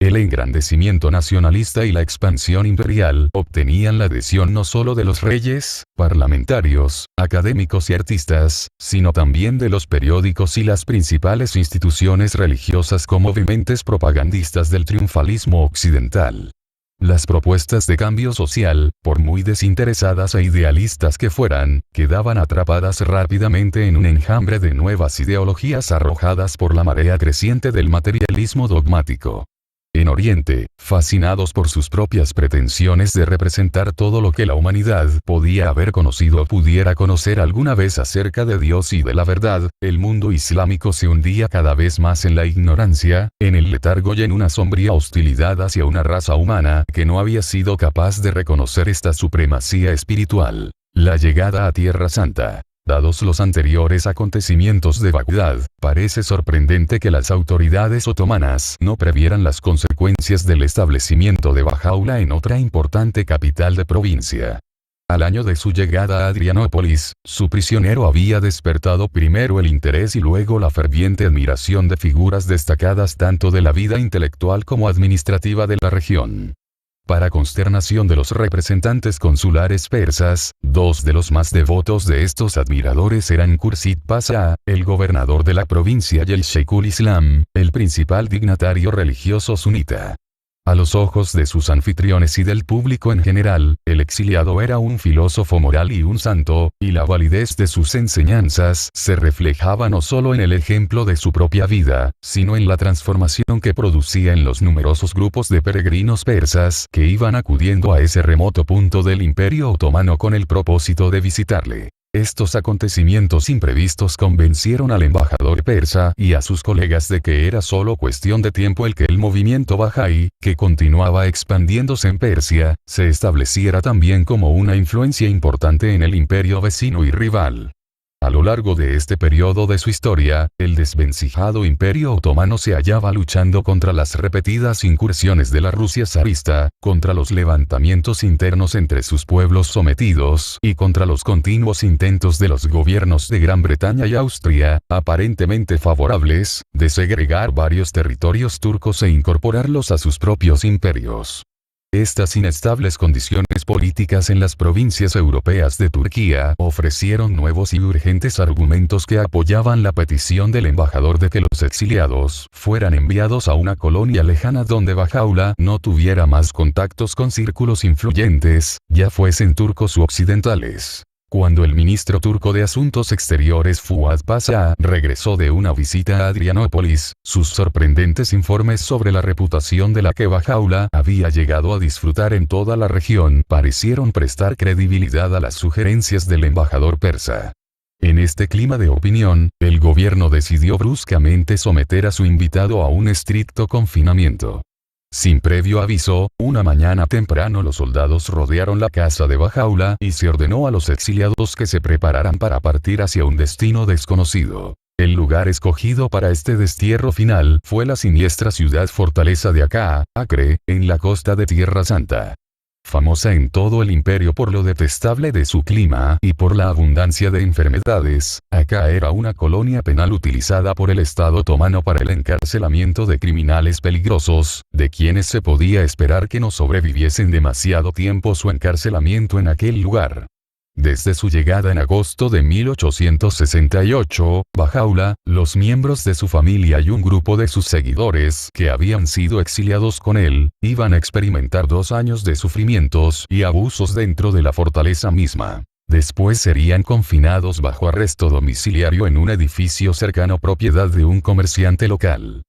El engrandecimiento nacionalista y la expansión imperial obtenían la adhesión no solo de los reyes, parlamentarios, académicos y artistas, sino también de los periódicos y las principales instituciones religiosas como vehementes propagandistas del triunfalismo occidental. Las propuestas de cambio social, por muy desinteresadas e idealistas que fueran, quedaban atrapadas rápidamente en un enjambre de nuevas ideologías arrojadas por la marea creciente del materialismo dogmático. En Oriente, fascinados por sus propias pretensiones de representar todo lo que la humanidad podía haber conocido o pudiera conocer alguna vez acerca de Dios y de la verdad, el mundo islámico se hundía cada vez más en la ignorancia, en el letargo y en una sombría hostilidad hacia una raza humana que no había sido capaz de reconocer esta supremacía espiritual. La llegada a Tierra Santa. Dados los anteriores acontecimientos de Bagdad, parece sorprendente que las autoridades otomanas no previeran las consecuencias del establecimiento de Bahá'u'lláh en otra importante capital de provincia. Al año de su llegada a Adrianópolis, su prisionero había despertado primero el interés y luego la ferviente admiración de figuras destacadas tanto de la vida intelectual como administrativa de la región. Para consternación de los representantes consulares persas, dos de los más devotos de estos admiradores eran Khurshid Pasha, el gobernador de la provincia, y el Sheikhul Islam, el principal dignatario religioso sunita. A los ojos de sus anfitriones y del público en general, el exiliado era un filósofo moral y un santo, y la validez de sus enseñanzas se reflejaba no solo en el ejemplo de su propia vida, sino en la transformación que producía en los numerosos grupos de peregrinos persas que iban acudiendo a ese remoto punto del Imperio Otomano con el propósito de visitarle. Estos acontecimientos imprevistos convencieron al embajador persa y a sus colegas de que era solo cuestión de tiempo el que el movimiento Bahá'í, que continuaba expandiéndose en Persia, se estableciera también como una influencia importante en el imperio vecino y rival. A lo largo de este periodo de su historia, el desvencijado Imperio Otomano se hallaba luchando contra las repetidas incursiones de la Rusia zarista, contra los levantamientos internos entre sus pueblos sometidos y contra los continuos intentos de los gobiernos de Gran Bretaña y Austria, aparentemente favorables, de segregar varios territorios turcos e incorporarlos a sus propios imperios. Estas inestables condiciones políticas en las provincias europeas de Turquía ofrecieron nuevos y urgentes argumentos que apoyaban la petición del embajador de que los exiliados fueran enviados a una colonia lejana donde Bahá'u'lláh no tuviera más contactos con círculos influyentes, ya fuesen turcos u occidentales. Cuando el ministro turco de Asuntos Exteriores Fuad Pasha regresó de una visita a Adrianópolis, sus sorprendentes informes sobre la reputación de la que Bahá'u'lláh había llegado a disfrutar en toda la región parecieron prestar credibilidad a las sugerencias del embajador persa. En este clima de opinión, el gobierno decidió bruscamente someter a su invitado a un estricto confinamiento. Sin previo aviso, una mañana temprano los soldados rodearon la casa de Bahá'u'lláh y se ordenó a los exiliados que se prepararan para partir hacia un destino desconocido. El lugar escogido para este destierro final fue la siniestra ciudad fortaleza de Acá, Acre, en la costa de Tierra Santa. Famosa en todo el imperio por lo detestable de su clima y por la abundancia de enfermedades, Acá era una colonia penal utilizada por el Estado otomano para el encarcelamiento de criminales peligrosos, de quienes se podía esperar que no sobreviviesen demasiado tiempo su encarcelamiento en aquel lugar. Desde su llegada en agosto de 1868, Bahá'u'lláh, los miembros de su familia y un grupo de sus seguidores que habían sido exiliados con él, iban a experimentar 2 años de sufrimientos y abusos dentro de la fortaleza misma. Después serían confinados bajo arresto domiciliario en un edificio cercano propiedad de un comerciante local.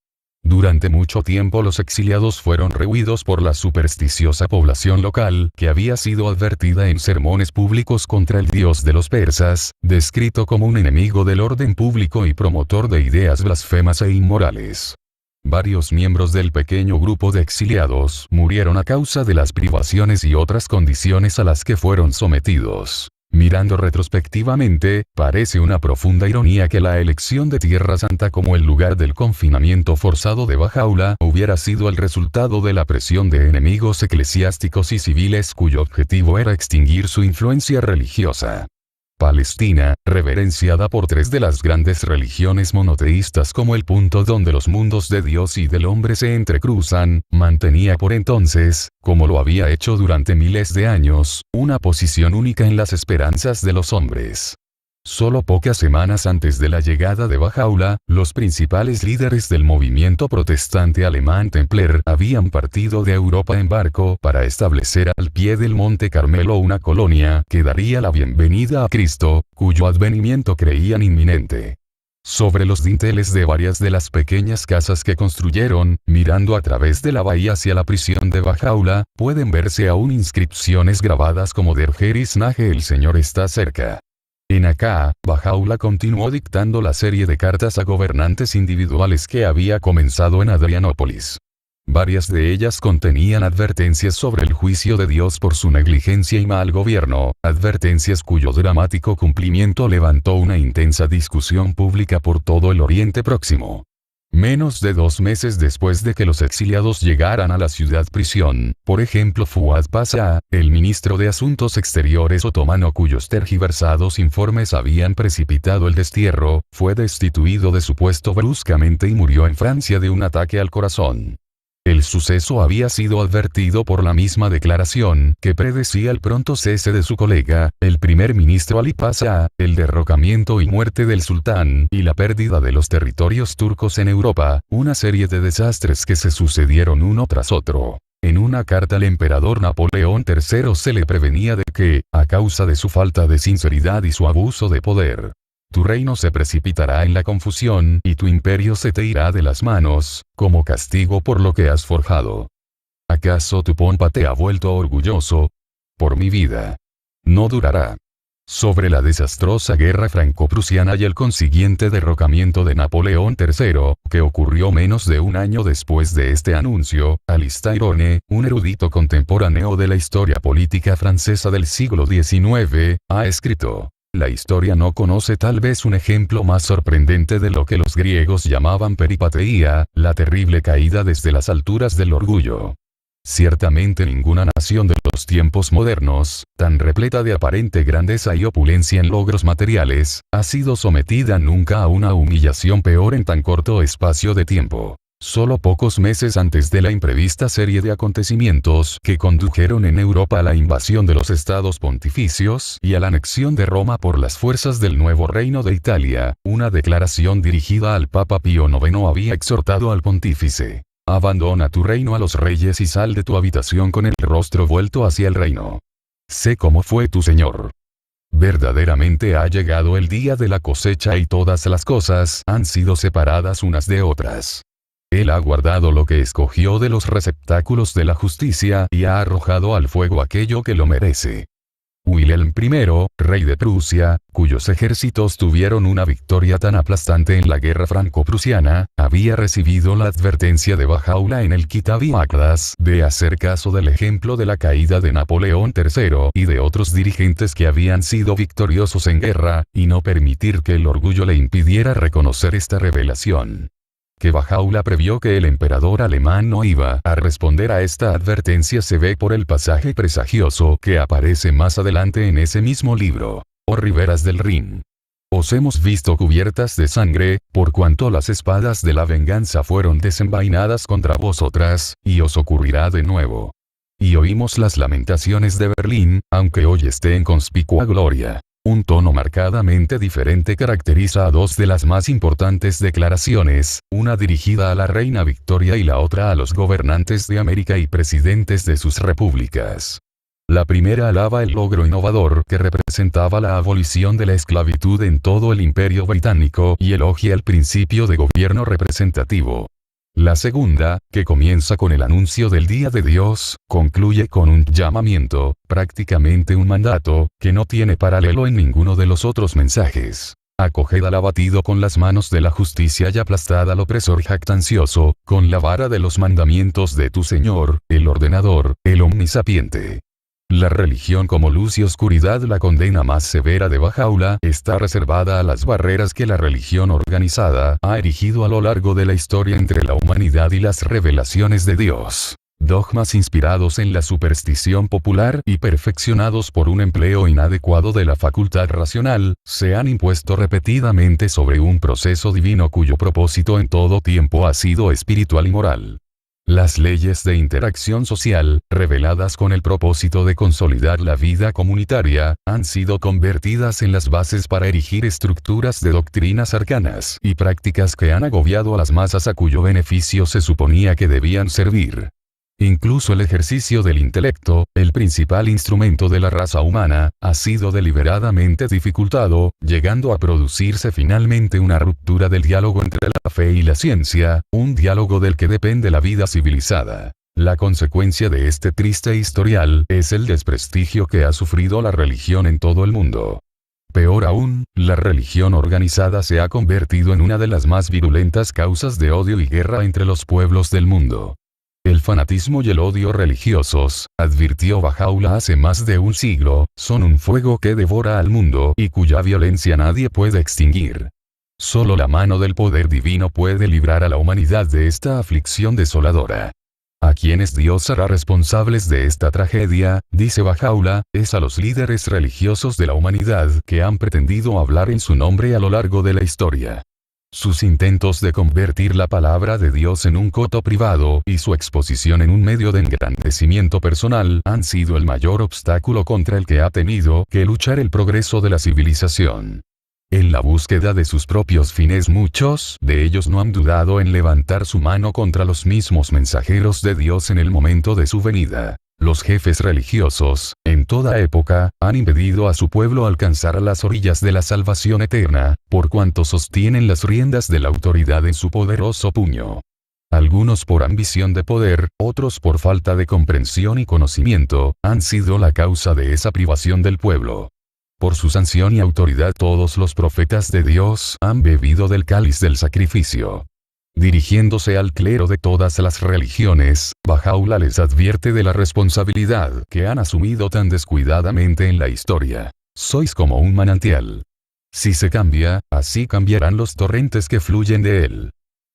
Durante mucho tiempo los exiliados fueron rehuidos por la supersticiosa población local, que había sido advertida en sermones públicos contra el dios de los persas, descrito como un enemigo del orden público y promotor de ideas blasfemas e inmorales. Varios miembros del pequeño grupo de exiliados murieron a causa de las privaciones y otras condiciones a las que fueron sometidos. Mirando retrospectivamente, parece una profunda ironía que la elección de Tierra Santa como el lugar del confinamiento forzado de Bahá'u'lláh hubiera sido el resultado de la presión de enemigos eclesiásticos y civiles cuyo objetivo era extinguir su influencia religiosa. Palestina, reverenciada por 3 de las grandes religiones monoteístas como el punto donde los mundos de Dios y del hombre se entrecruzan, mantenía por entonces, como lo había hecho durante miles de años, una posición única en las esperanzas de los hombres. Solo pocas semanas antes de la llegada de Bahá'u'lláh, los principales líderes del movimiento protestante alemán Templer habían partido de Europa en barco para establecer al pie del Monte Carmelo una colonia que daría la bienvenida a Cristo, cuyo advenimiento creían inminente. Sobre los dinteles de varias de las pequeñas casas que construyeron, mirando a través de la bahía hacia la prisión de Bahá'u'lláh, pueden verse aún inscripciones grabadas como Dergeris Nage el Señor está cerca. En Acá, Bahá'u'lláh continuó dictando la serie de cartas a gobernantes individuales que había comenzado en Adrianópolis. Varias de ellas contenían advertencias sobre el juicio de Dios por su negligencia y mal gobierno, advertencias cuyo dramático cumplimiento levantó una intensa discusión pública por todo el Oriente Próximo. Menos de 2 meses después de que los exiliados llegaran a la ciudad-prisión, por ejemplo Fuad Pasha, el ministro de Asuntos Exteriores otomano cuyos tergiversados informes habían precipitado el destierro, fue destituido de su puesto bruscamente y murió en Francia de un ataque al corazón. El suceso había sido advertido por la misma declaración que predecía el pronto cese de su colega, el primer ministro Ali Pasha, el derrocamiento y muerte del sultán y la pérdida de los territorios turcos en Europa, una serie de desastres que se sucedieron uno tras otro. En una carta al emperador Napoleón III se le prevenía de que, a causa de su falta de sinceridad y su abuso de poder, tu reino se precipitará en la confusión y tu imperio se te irá de las manos, como castigo por lo que has forjado. ¿Acaso tu pompa te ha vuelto orgulloso? Por mi vida. No durará. sobre la desastrosa guerra franco-prusiana y el consiguiente derrocamiento de Napoleón III, que ocurrió menos de un año después de este anuncio, Alistair One, un erudito contemporáneo de la historia política francesa del siglo XIX, ha escrito: la historia no conoce tal vez un ejemplo más sorprendente de lo que los griegos llamaban peripateía, la terrible caída desde las alturas del orgullo. Ciertamente ninguna nación de los tiempos modernos, tan repleta de aparente grandeza y opulencia en logros materiales, ha sido sometida nunca a una humillación peor en tan corto espacio de tiempo. Solo pocos meses antes de la imprevista serie de acontecimientos que condujeron en Europa a la invasión de los estados pontificios y a la anexión de Roma por las fuerzas del nuevo reino de Italia, una declaración dirigida al Papa Pío IX había exhortado al pontífice: abandona tu reino a los reyes y sal de tu habitación con el rostro vuelto hacia el reino. Sé cómo fue tu Señor. Verdaderamente ha llegado el día de la cosecha y todas las cosas han sido separadas unas de otras. Él ha guardado lo que escogió de los receptáculos de la justicia y ha arrojado al fuego aquello que lo merece. Wilhelm I, rey de Prusia, cuyos ejércitos tuvieron una victoria tan aplastante en la guerra franco-prusiana, había recibido la advertencia de Baha'u'lláh en el Kitab al-Aqdas de hacer caso del ejemplo de la caída de Napoleón III y de otros dirigentes que habían sido victoriosos en guerra, y no permitir que el orgullo le impidiera reconocer esta revelación. Que Baha'u'lláh previó que el emperador alemán no iba a responder a esta advertencia se ve por el pasaje presagioso que aparece más adelante en ese mismo libro: oh riberas del Rin, os hemos visto cubiertas de sangre, por cuanto las espadas de la venganza fueron desenvainadas contra vosotras, y os ocurrirá de nuevo. Y oímos las lamentaciones de Berlín, aunque hoy esté en conspicua gloria. Un tono marcadamente diferente caracteriza a dos de las más importantes declaraciones, una dirigida a la reina Victoria y la otra a los gobernantes de América y presidentes de sus repúblicas. La primera alaba el logro innovador que representaba la abolición de la esclavitud en todo el Imperio Británico y elogia el principio de gobierno representativo. La segunda, que comienza con el anuncio del Día de Dios, concluye con un llamamiento, prácticamente un mandato, que no tiene paralelo en ninguno de los otros mensajes. Acoged al abatido con las manos de la justicia y aplastad al opresor jactancioso, con la vara de los mandamientos de tu Señor, el ordenador, el omnisapiente. La religión como luz y oscuridad. La condena más severa de Baha'u'lláh está reservada a las barreras que la religión organizada ha erigido a lo largo de la historia entre la humanidad y las revelaciones de Dios. Dogmas inspirados en la superstición popular y perfeccionados por un empleo inadecuado de la facultad racional, se han impuesto repetidamente sobre un proceso divino cuyo propósito en todo tiempo ha sido espiritual y moral. Las leyes de interacción social, reveladas con el propósito de consolidar la vida comunitaria, han sido convertidas en las bases para erigir estructuras de doctrinas arcanas y prácticas que han agobiado a las masas a cuyo beneficio se suponía que debían servir. Incluso el ejercicio del intelecto, el principal instrumento de la raza humana, ha sido deliberadamente dificultado, llegando a producirse finalmente una ruptura del diálogo entre la fe y la ciencia, un diálogo del que depende la vida civilizada. La consecuencia de este triste historial es el desprestigio que ha sufrido la religión en todo el mundo. Peor aún, la religión organizada se ha convertido en una de las más virulentas causas de odio y guerra entre los pueblos del mundo. El fanatismo y el odio religiosos, advirtió Baha'u'lláh hace más de un siglo, son un fuego que devora al mundo y cuya violencia nadie puede extinguir. Solo la mano del poder divino puede librar a la humanidad de esta aflicción desoladora. A quienes Dios hará responsables de esta tragedia, dice Baha'u'lláh, es a los líderes religiosos de la humanidad que han pretendido hablar en su nombre a lo largo de la historia. Sus intentos de convertir la palabra de Dios en un coto privado y su exposición en un medio de engrandecimiento personal han sido el mayor obstáculo contra el que ha tenido que luchar el progreso de la civilización. En la búsqueda de sus propios fines muchos de ellos no han dudado en levantar su mano contra los mismos mensajeros de Dios en el momento de su venida. Los jefes religiosos, en toda época, han impedido a su pueblo alcanzar las orillas de la salvación eterna, por cuanto sostienen las riendas de la autoridad en su poderoso puño. Algunos por ambición de poder, otros por falta de comprensión y conocimiento, han sido la causa de esa privación del pueblo. por su sanción y autoridad todos los profetas de Dios han bebido del cáliz del sacrificio. Dirigiéndose al clero de todas las religiones, Bahá'u'lláh les advierte de la responsabilidad que han asumido tan descuidadamente en la historia. Sois como un manantial. Si se cambia, así cambiarán los torrentes que fluyen de él.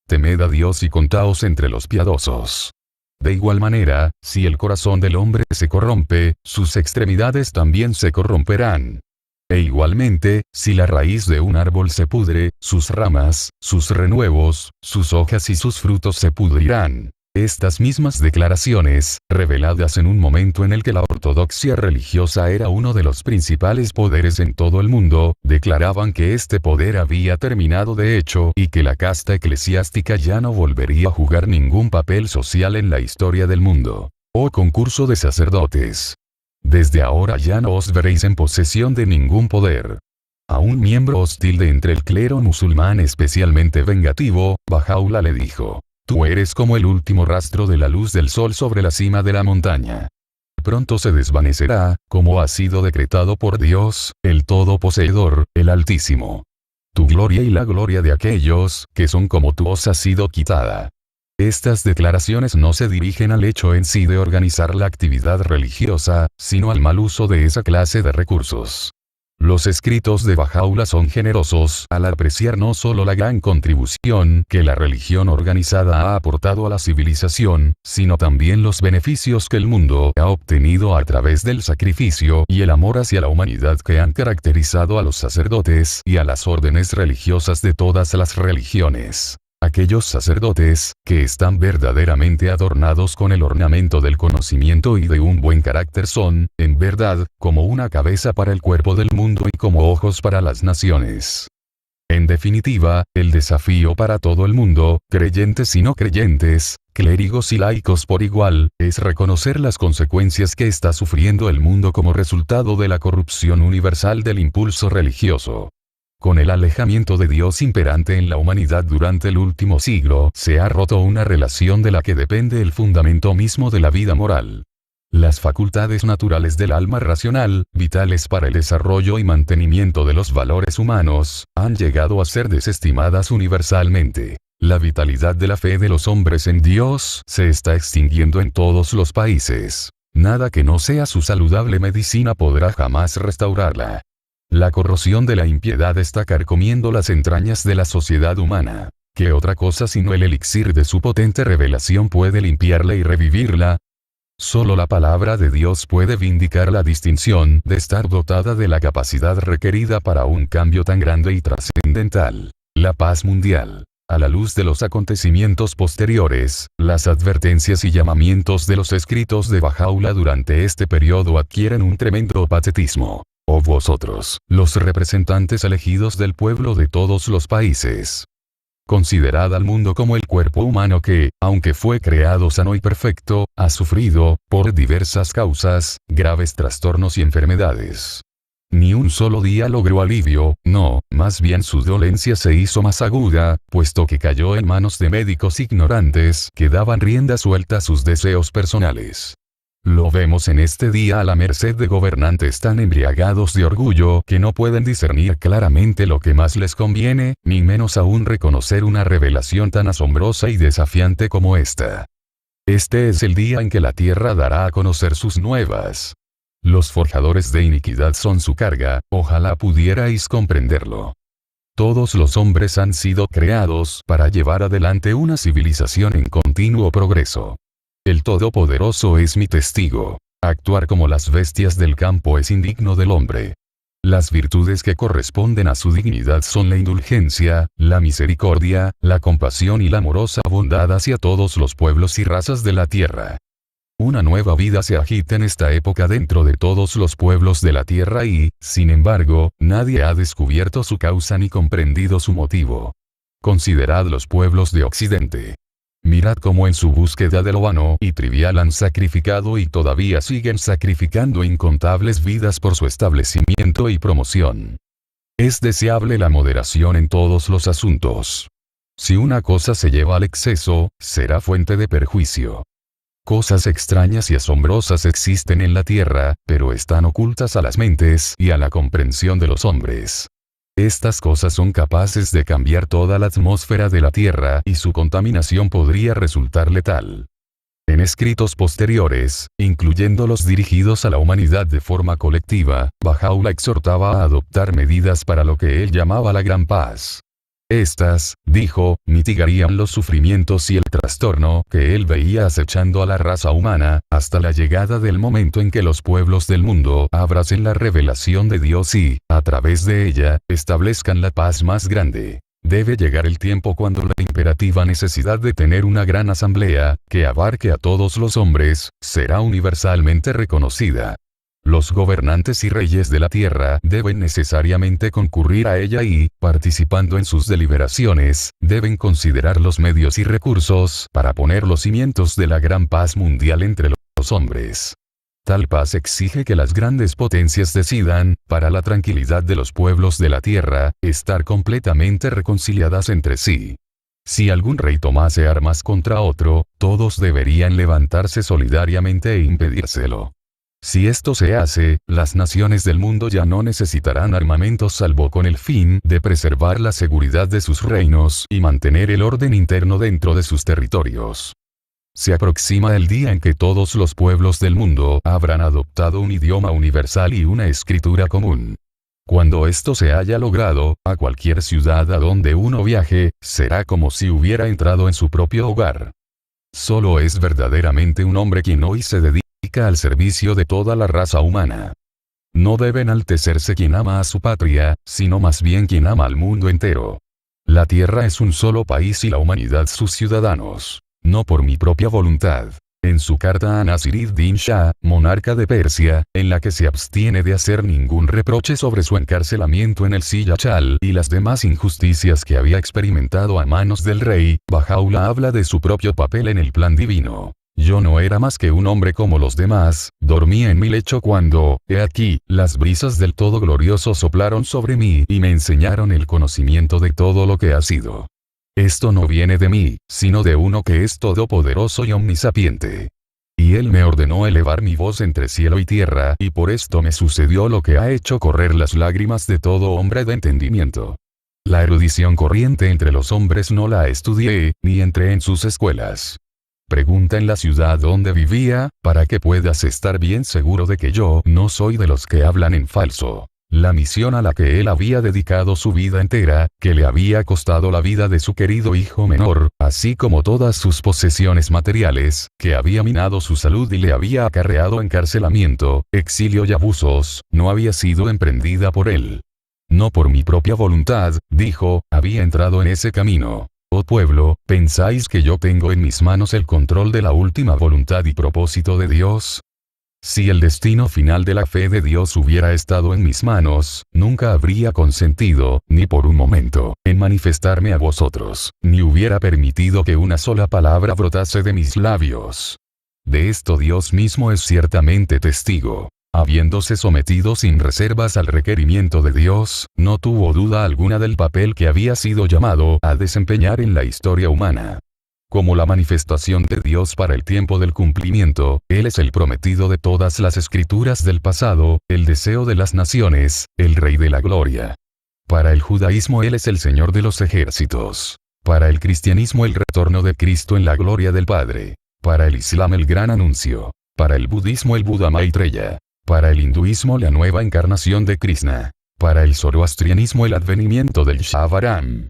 Temed a Dios y contaos entre los piadosos. De igual manera, si el corazón del hombre se corrompe, sus extremidades también se corromperán. E igualmente, si la raíz de un árbol se pudre, sus ramas, sus renuevos, sus hojas y sus frutos se pudrirán. Estas mismas declaraciones, reveladas en un momento en el que la ortodoxia religiosa era uno de los principales poderes en todo el mundo, declaraban que este poder había terminado de hecho y que la casta eclesiástica ya no volvería a jugar ningún papel social en la historia del mundo. Oh concurso de sacerdotes. Desde ahora ya no os veréis en posesión de ningún poder. A un miembro hostil de entre el clero musulmán especialmente vengativo, Bahá'u'lláh le dijo: tú eres como el último rastro de la luz del sol sobre la cima de la montaña. Pronto se desvanecerá, como ha sido decretado por Dios, el Todoposeedor, el Altísimo. Tu gloria y la gloria de aquellos que son como tú os ha sido quitada. Estas declaraciones no se dirigen al hecho en sí de organizar la actividad religiosa, sino al mal uso de esa clase de recursos. Los escritos de Bahá'u'lláh son generosos al apreciar no solo la gran contribución que la religión organizada ha aportado a la civilización, sino también los beneficios que el mundo ha obtenido a través del sacrificio y el amor hacia la humanidad que han caracterizado a los sacerdotes y a las órdenes religiosas de todas las religiones. Aquellos sacerdotes, que están verdaderamente adornados con el ornamento del conocimiento y de un buen carácter son, en verdad, como una cabeza para el cuerpo del mundo y como ojos para las naciones. En definitiva, el desafío para todo el mundo, creyentes y no creyentes, clérigos y laicos por igual, es reconocer las consecuencias que está sufriendo el mundo como resultado de la corrupción universal del impulso religioso. Con el alejamiento de Dios imperante en la humanidad durante el último siglo, se ha roto una relación de la que depende el fundamento mismo de la vida moral. Las facultades naturales del alma racional, vitales para el desarrollo y mantenimiento de los valores humanos, han llegado a ser desestimadas universalmente. La vitalidad de la fe de los hombres en Dios se está extinguiendo en todos los países. Nada que no sea su saludable medicina podrá jamás restaurarla. La corrosión de la impiedad está carcomiendo las entrañas de la sociedad humana. ¿Qué otra cosa sino el elixir de su potente revelación puede limpiarla y revivirla? Solo la palabra de Dios puede vindicar la distinción de estar dotada de la capacidad requerida para un cambio tan grande y trascendental. La paz mundial. A la luz de los acontecimientos posteriores, las advertencias y llamamientos de los escritos de Bahá'u'lláh durante este periodo adquieren un tremendo patetismo. Oh vosotros, los representantes elegidos del pueblo de todos los países. Considerad al mundo como el cuerpo humano que, aunque fue creado sano y perfecto, ha sufrido, por diversas causas, graves trastornos y enfermedades. Ni un solo día logró alivio, no, más bien su dolencia se hizo más aguda, puesto que cayó en manos de médicos ignorantes que daban rienda suelta a sus deseos personales. Lo vemos en este día a la merced de gobernantes tan embriagados de orgullo que no pueden discernir claramente lo que más les conviene, ni menos aún reconocer una revelación tan asombrosa y desafiante como esta. Este es el día en que la tierra dará a conocer sus nuevas. Los forjadores de iniquidad son su carga, ojalá pudierais comprenderlo. Todos los hombres han sido creados para llevar adelante una civilización en continuo progreso. El Todopoderoso es mi testigo. Actuar como las bestias del campo es indigno del hombre. Las virtudes que corresponden a su dignidad son la indulgencia, la misericordia, la compasión y la amorosa bondad hacia todos los pueblos y razas de la tierra. Una nueva vida se agita en esta época dentro de todos los pueblos de la tierra y, sin embargo, nadie ha descubierto su causa ni comprendido su motivo. Considerad los pueblos de Occidente. Mirad cómo en su búsqueda de lo vano y trivial han sacrificado y todavía siguen sacrificando incontables vidas por su establecimiento y promoción. Es deseable la moderación en todos los asuntos. Si una cosa se lleva al exceso, será fuente de perjuicio. Cosas extrañas y asombrosas existen en la tierra, pero están ocultas a las mentes y a la comprensión de los hombres. Estas cosas son capaces de cambiar toda la atmósfera de la tierra y su contaminación podría resultar letal. En escritos posteriores, incluyendo los dirigidos a la humanidad de forma colectiva, Bahá'u'lláh exhortaba a adoptar medidas para lo que él llamaba la gran paz. Estas, dijo, mitigarían los sufrimientos y el trastorno que él veía acechando a la raza humana, hasta la llegada del momento en que los pueblos del mundo abracen la revelación de Dios y, a través de ella, establezcan la paz más grande. Debe llegar el tiempo cuando la imperativa necesidad de tener una gran asamblea, que abarque a todos los hombres, será universalmente reconocida. Los gobernantes y reyes de la tierra deben necesariamente concurrir a ella y, participando en sus deliberaciones, deben considerar los medios y recursos para poner los cimientos de la gran paz mundial entre los hombres. Tal paz exige que las grandes potencias decidan, para la tranquilidad de los pueblos de la tierra, estar completamente reconciliadas entre sí. Si algún rey tomase armas contra otro, todos deberían levantarse solidariamente e impedírselo. Si esto se hace, las naciones del mundo ya no necesitarán armamentos salvo con el fin de preservar la seguridad de sus reinos y mantener el orden interno dentro de sus territorios. Se aproxima el día en que todos los pueblos del mundo habrán adoptado un idioma universal y una escritura común. Cuando esto se haya logrado, a cualquier ciudad a donde uno viaje, será como si hubiera entrado en su propio hogar. Solo es verdaderamente un hombre quien hoy se dedica al servicio de toda la raza humana. No debe enaltecerse quien ama a su patria, sino más bien quien ama al mundo entero. La tierra es un solo país y la humanidad sus ciudadanos. No por mi propia voluntad. En su carta a Nasir-id-Din Shah, monarca de Persia, en la que se abstiene de hacer ningún reproche sobre su encarcelamiento en el Siyachal y las demás injusticias que había experimentado a manos del rey, Bahá'u'lláh habla de su propio papel en el plan divino. Yo no era más que un hombre como los demás, dormía en mi lecho cuando, he aquí, las brisas del Todo Glorioso soplaron sobre mí y me enseñaron el conocimiento de todo lo que ha sido. Esto no viene de mí, sino de uno que es todopoderoso y omnisapiente. Y él me ordenó elevar mi voz entre cielo y tierra, y por esto me sucedió lo que ha hecho correr las lágrimas de todo hombre de entendimiento. La erudición corriente entre los hombres no la estudié, ni entré en sus escuelas. Pregunta en la ciudad donde vivía, para que puedas estar bien seguro de que yo no soy de los que hablan en falso. La misión a la que él había dedicado su vida entera, que le había costado la vida de su querido hijo menor, así como todas sus posesiones materiales, que había minado su salud y le había acarreado encarcelamiento, exilio y abusos, no había sido emprendida por él. No por mi propia voluntad, dijo, había entrado en ese camino. Oh pueblo, ¿pensáis que yo tengo en mis manos el control de la última voluntad y propósito de Dios? Si el destino final de la fe de Dios hubiera estado en mis manos, nunca habría consentido, ni por un momento, en manifestarme a vosotros, ni hubiera permitido que una sola palabra brotase de mis labios. De esto Dios mismo es ciertamente testigo. Habiéndose sometido sin reservas al requerimiento de Dios, no tuvo duda alguna del papel que había sido llamado a desempeñar en la historia humana. Como la manifestación de Dios para el tiempo del cumplimiento, Él es el prometido de todas las escrituras del pasado, el deseo de las naciones, el Rey de la Gloria. Para el judaísmo Él es el Señor de los ejércitos. Para el cristianismo el retorno de Cristo en la gloria del Padre. Para el Islam el gran anuncio. Para el budismo el Buda Maitreya. Para el hinduismo la nueva encarnación de Krishna. Para el zoroastrianismo el advenimiento del Shavaram.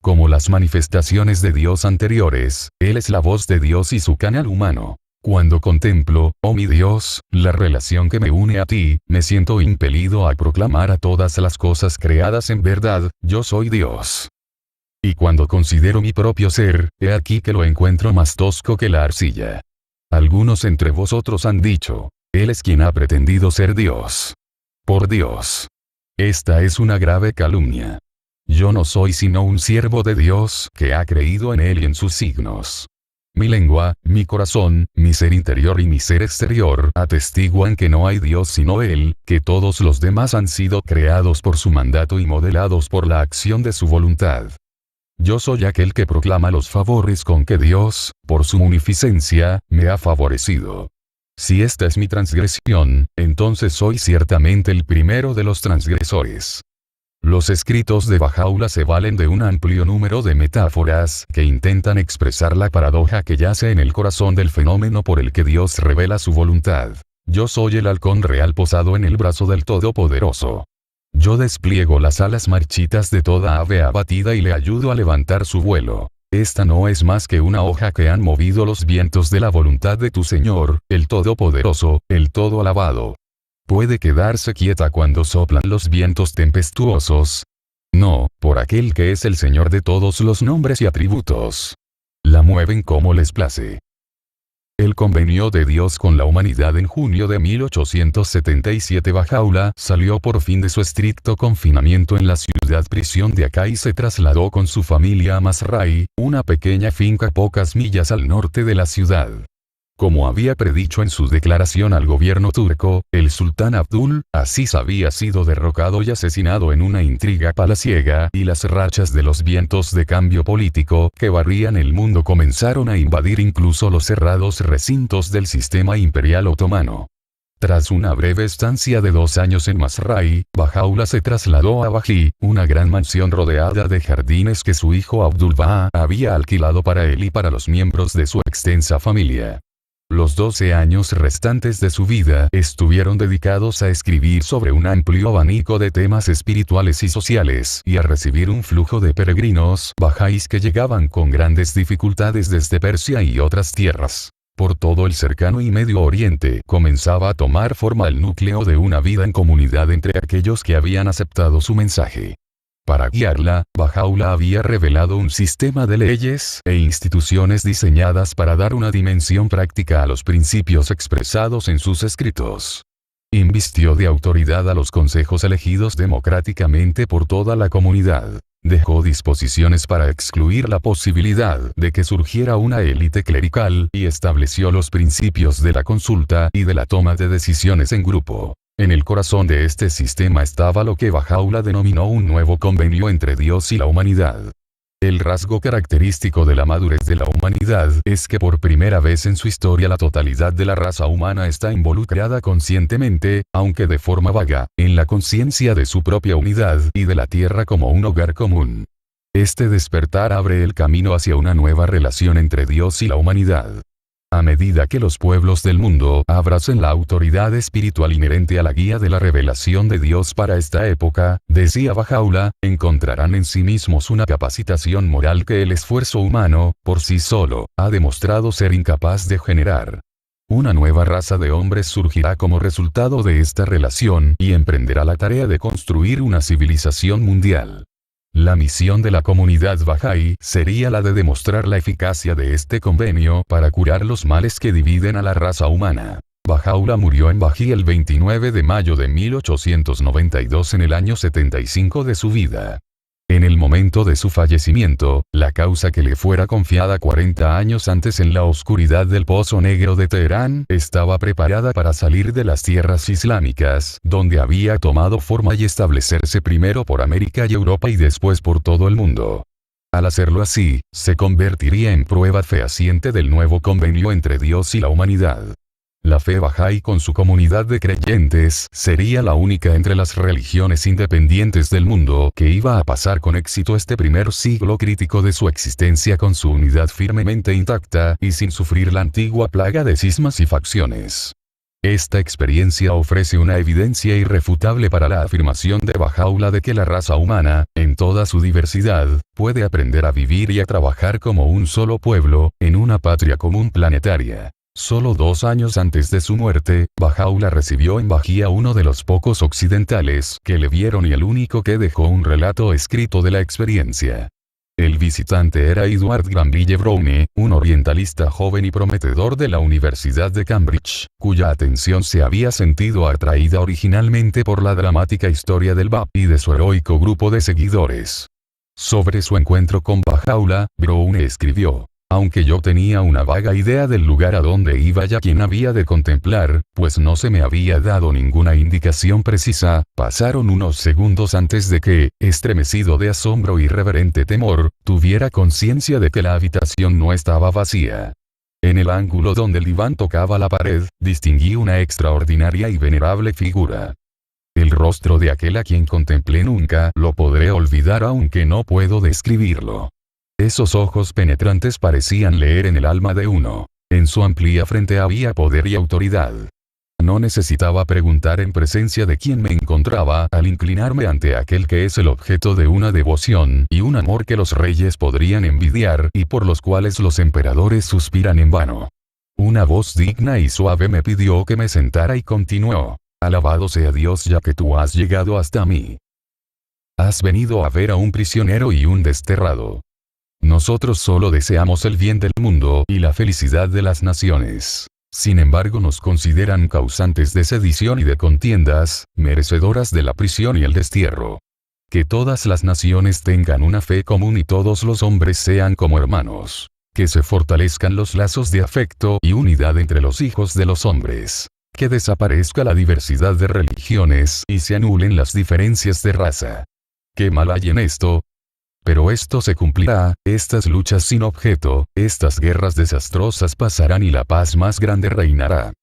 Como las manifestaciones de Dios anteriores, Él es la voz de Dios y su canal humano. Cuando contemplo, oh mi Dios, la relación que me une a ti, me siento impelido a proclamar a todas las cosas creadas en verdad, yo soy Dios. Y cuando considero mi propio ser, he aquí que lo encuentro más tosco que la arcilla. Algunos entre vosotros han dicho, Él es quien ha pretendido ser Dios. Por Dios. Esta es una grave calumnia. Yo no soy sino un siervo de Dios que ha creído en Él y en sus signos. Mi lengua, mi corazón, mi ser interior y mi ser exterior atestiguan que no hay Dios sino Él, que todos los demás han sido creados por su mandato y modelados por la acción de su voluntad. Yo soy aquel que proclama los favores con que Dios, por su munificencia, me ha favorecido. Si esta es mi transgresión, entonces soy ciertamente el primero de los transgresores. Los escritos de Bahá'u'lláh se valen de un amplio número de metáforas que intentan expresar la paradoja que yace en el corazón del fenómeno por el que Dios revela su voluntad. Yo soy el halcón real posado en el brazo del Todopoderoso. Yo despliego las alas marchitas de toda ave abatida y le ayudo a levantar su vuelo. Esta no es más que una hoja que han movido los vientos de la voluntad de tu Señor, el Todopoderoso, el Todo Alabado. ¿Puede quedarse quieta cuando soplan los vientos tempestuosos? No, por aquel que es el Señor de todos los nombres y atributos. La mueven como les place. El convenio de Dios con la humanidad en junio de 1877. Bahá'u'lláh salió por fin de su estricto confinamiento en la ciudad prisión de Acá y se trasladó con su familia a Masrai, una pequeña finca pocas millas al norte de la ciudad. Como había predicho en su declaración al gobierno turco, el sultán Abdul Aziz había sido derrocado y asesinado en una intriga palaciega, y las rachas de los vientos de cambio político que barrían el mundo comenzaron a invadir incluso los cerrados recintos del sistema imperial otomano. Tras una breve estancia de 2 años en Masrai, Bahá'u'lláh se trasladó a Bají, una gran mansión rodeada de jardines que su hijo Abdul-Bahá había alquilado para él y para los miembros de su extensa familia. Los 12 años restantes de su vida estuvieron dedicados a escribir sobre un amplio abanico de temas espirituales y sociales y a recibir un flujo de peregrinos bajáis que llegaban con grandes dificultades desde Persia y otras tierras. Por todo el cercano y Medio Oriente comenzaba a tomar forma el núcleo de una vida en comunidad entre aquellos que habían aceptado su mensaje. Para guiarla, Bahá'u'lláh había revelado un sistema de leyes e instituciones diseñadas para dar una dimensión práctica a los principios expresados en sus escritos. Invistió de autoridad a los consejos elegidos democráticamente por toda la comunidad. Dejó disposiciones para excluir la posibilidad de que surgiera una élite clerical y estableció los principios de la consulta y de la toma de decisiones en grupo. En el corazón de este sistema estaba lo que Bahá'u'lláh denominó un nuevo convenio entre Dios y la humanidad. El rasgo característico de la madurez de la humanidad es que por primera vez en su historia la totalidad de la raza humana está involucrada conscientemente, aunque de forma vaga, en la conciencia de su propia unidad y de la tierra como un hogar común. Este despertar abre el camino hacia una nueva relación entre Dios y la humanidad. A medida que los pueblos del mundo abracen la autoridad espiritual inherente a la guía de la revelación de Dios para esta época, decía Bahá'u'lláh, encontrarán en sí mismos una capacitación moral que el esfuerzo humano, por sí solo, ha demostrado ser incapaz de generar. Una nueva raza de hombres surgirá como resultado de esta relación y emprenderá la tarea de construir una civilización mundial. La misión de la comunidad Bahá'í sería la de demostrar la eficacia de este convenio para curar los males que dividen a la raza humana. Bahá'u'lláh murió en Bají el 29 de mayo de 1892 en el año 75 de su vida. En el momento de su fallecimiento, la causa que le fuera confiada 40 años antes en la oscuridad del Pozo Negro de Teherán estaba preparada para salir de las tierras islámicas, donde había tomado forma y establecerse primero por América y Europa y después por todo el mundo. Al hacerlo así, se convertiría en prueba fehaciente del nuevo convenio entre Dios y la humanidad. La fe Bahá'í con su comunidad de creyentes sería la única entre las religiones independientes del mundo que iba a pasar con éxito este primer siglo crítico de su existencia con su unidad firmemente intacta y sin sufrir la antigua plaga de cismas y facciones. Esta experiencia ofrece una evidencia irrefutable para la afirmación de Bahá'u'lláh de que la raza humana, en toda su diversidad, puede aprender a vivir y a trabajar como un solo pueblo, en una patria común planetaria. Solo 2 años antes de su muerte, Bahá'u'lláh recibió en Bají a uno de los pocos occidentales que le vieron y el único que dejó un relato escrito de la experiencia. El visitante era Edward Granville Browne, un orientalista joven y prometedor de la Universidad de Cambridge, cuya atención se había sentido atraída originalmente por la dramática historia del Bab y de su heroico grupo de seguidores. Sobre su encuentro con Bahá'u'lláh, Browne escribió: Aunque yo tenía una vaga idea del lugar a donde iba y a quien había de contemplar, pues no se me había dado ninguna indicación precisa, pasaron unos segundos antes de que, estremecido de asombro y reverente temor, tuviera conciencia de que la habitación no estaba vacía. En el ángulo donde el diván tocaba la pared, distinguí una extraordinaria y venerable figura. El rostro de aquel a quien contemplé nunca lo podré olvidar, aunque no puedo describirlo. Esos ojos penetrantes parecían leer en el alma de uno. En su amplia frente había poder y autoridad. No necesitaba preguntar en presencia de quién me encontraba al inclinarme ante aquel que es el objeto de una devoción y un amor que los reyes podrían envidiar y por los cuales los emperadores suspiran en vano. Una voz digna y suave me pidió que me sentara y continuó: «Alabado sea Dios, ya que tú has llegado hasta mí. Has venido a ver a un prisionero y un desterrado. Nosotros solo deseamos el bien del mundo y la felicidad de las naciones. Sin embargo, nos consideran causantes de sedición y de contiendas, merecedoras de la prisión y el destierro. Que todas las naciones tengan una fe común y todos los hombres sean como hermanos. Que se fortalezcan los lazos de afecto y unidad entre los hijos de los hombres. Que desaparezca la diversidad de religiones y se anulen las diferencias de raza. ¿Qué mal hay en esto? Pero esto se cumplirá, estas luchas sin objeto, estas guerras desastrosas pasarán y la paz más grande reinará.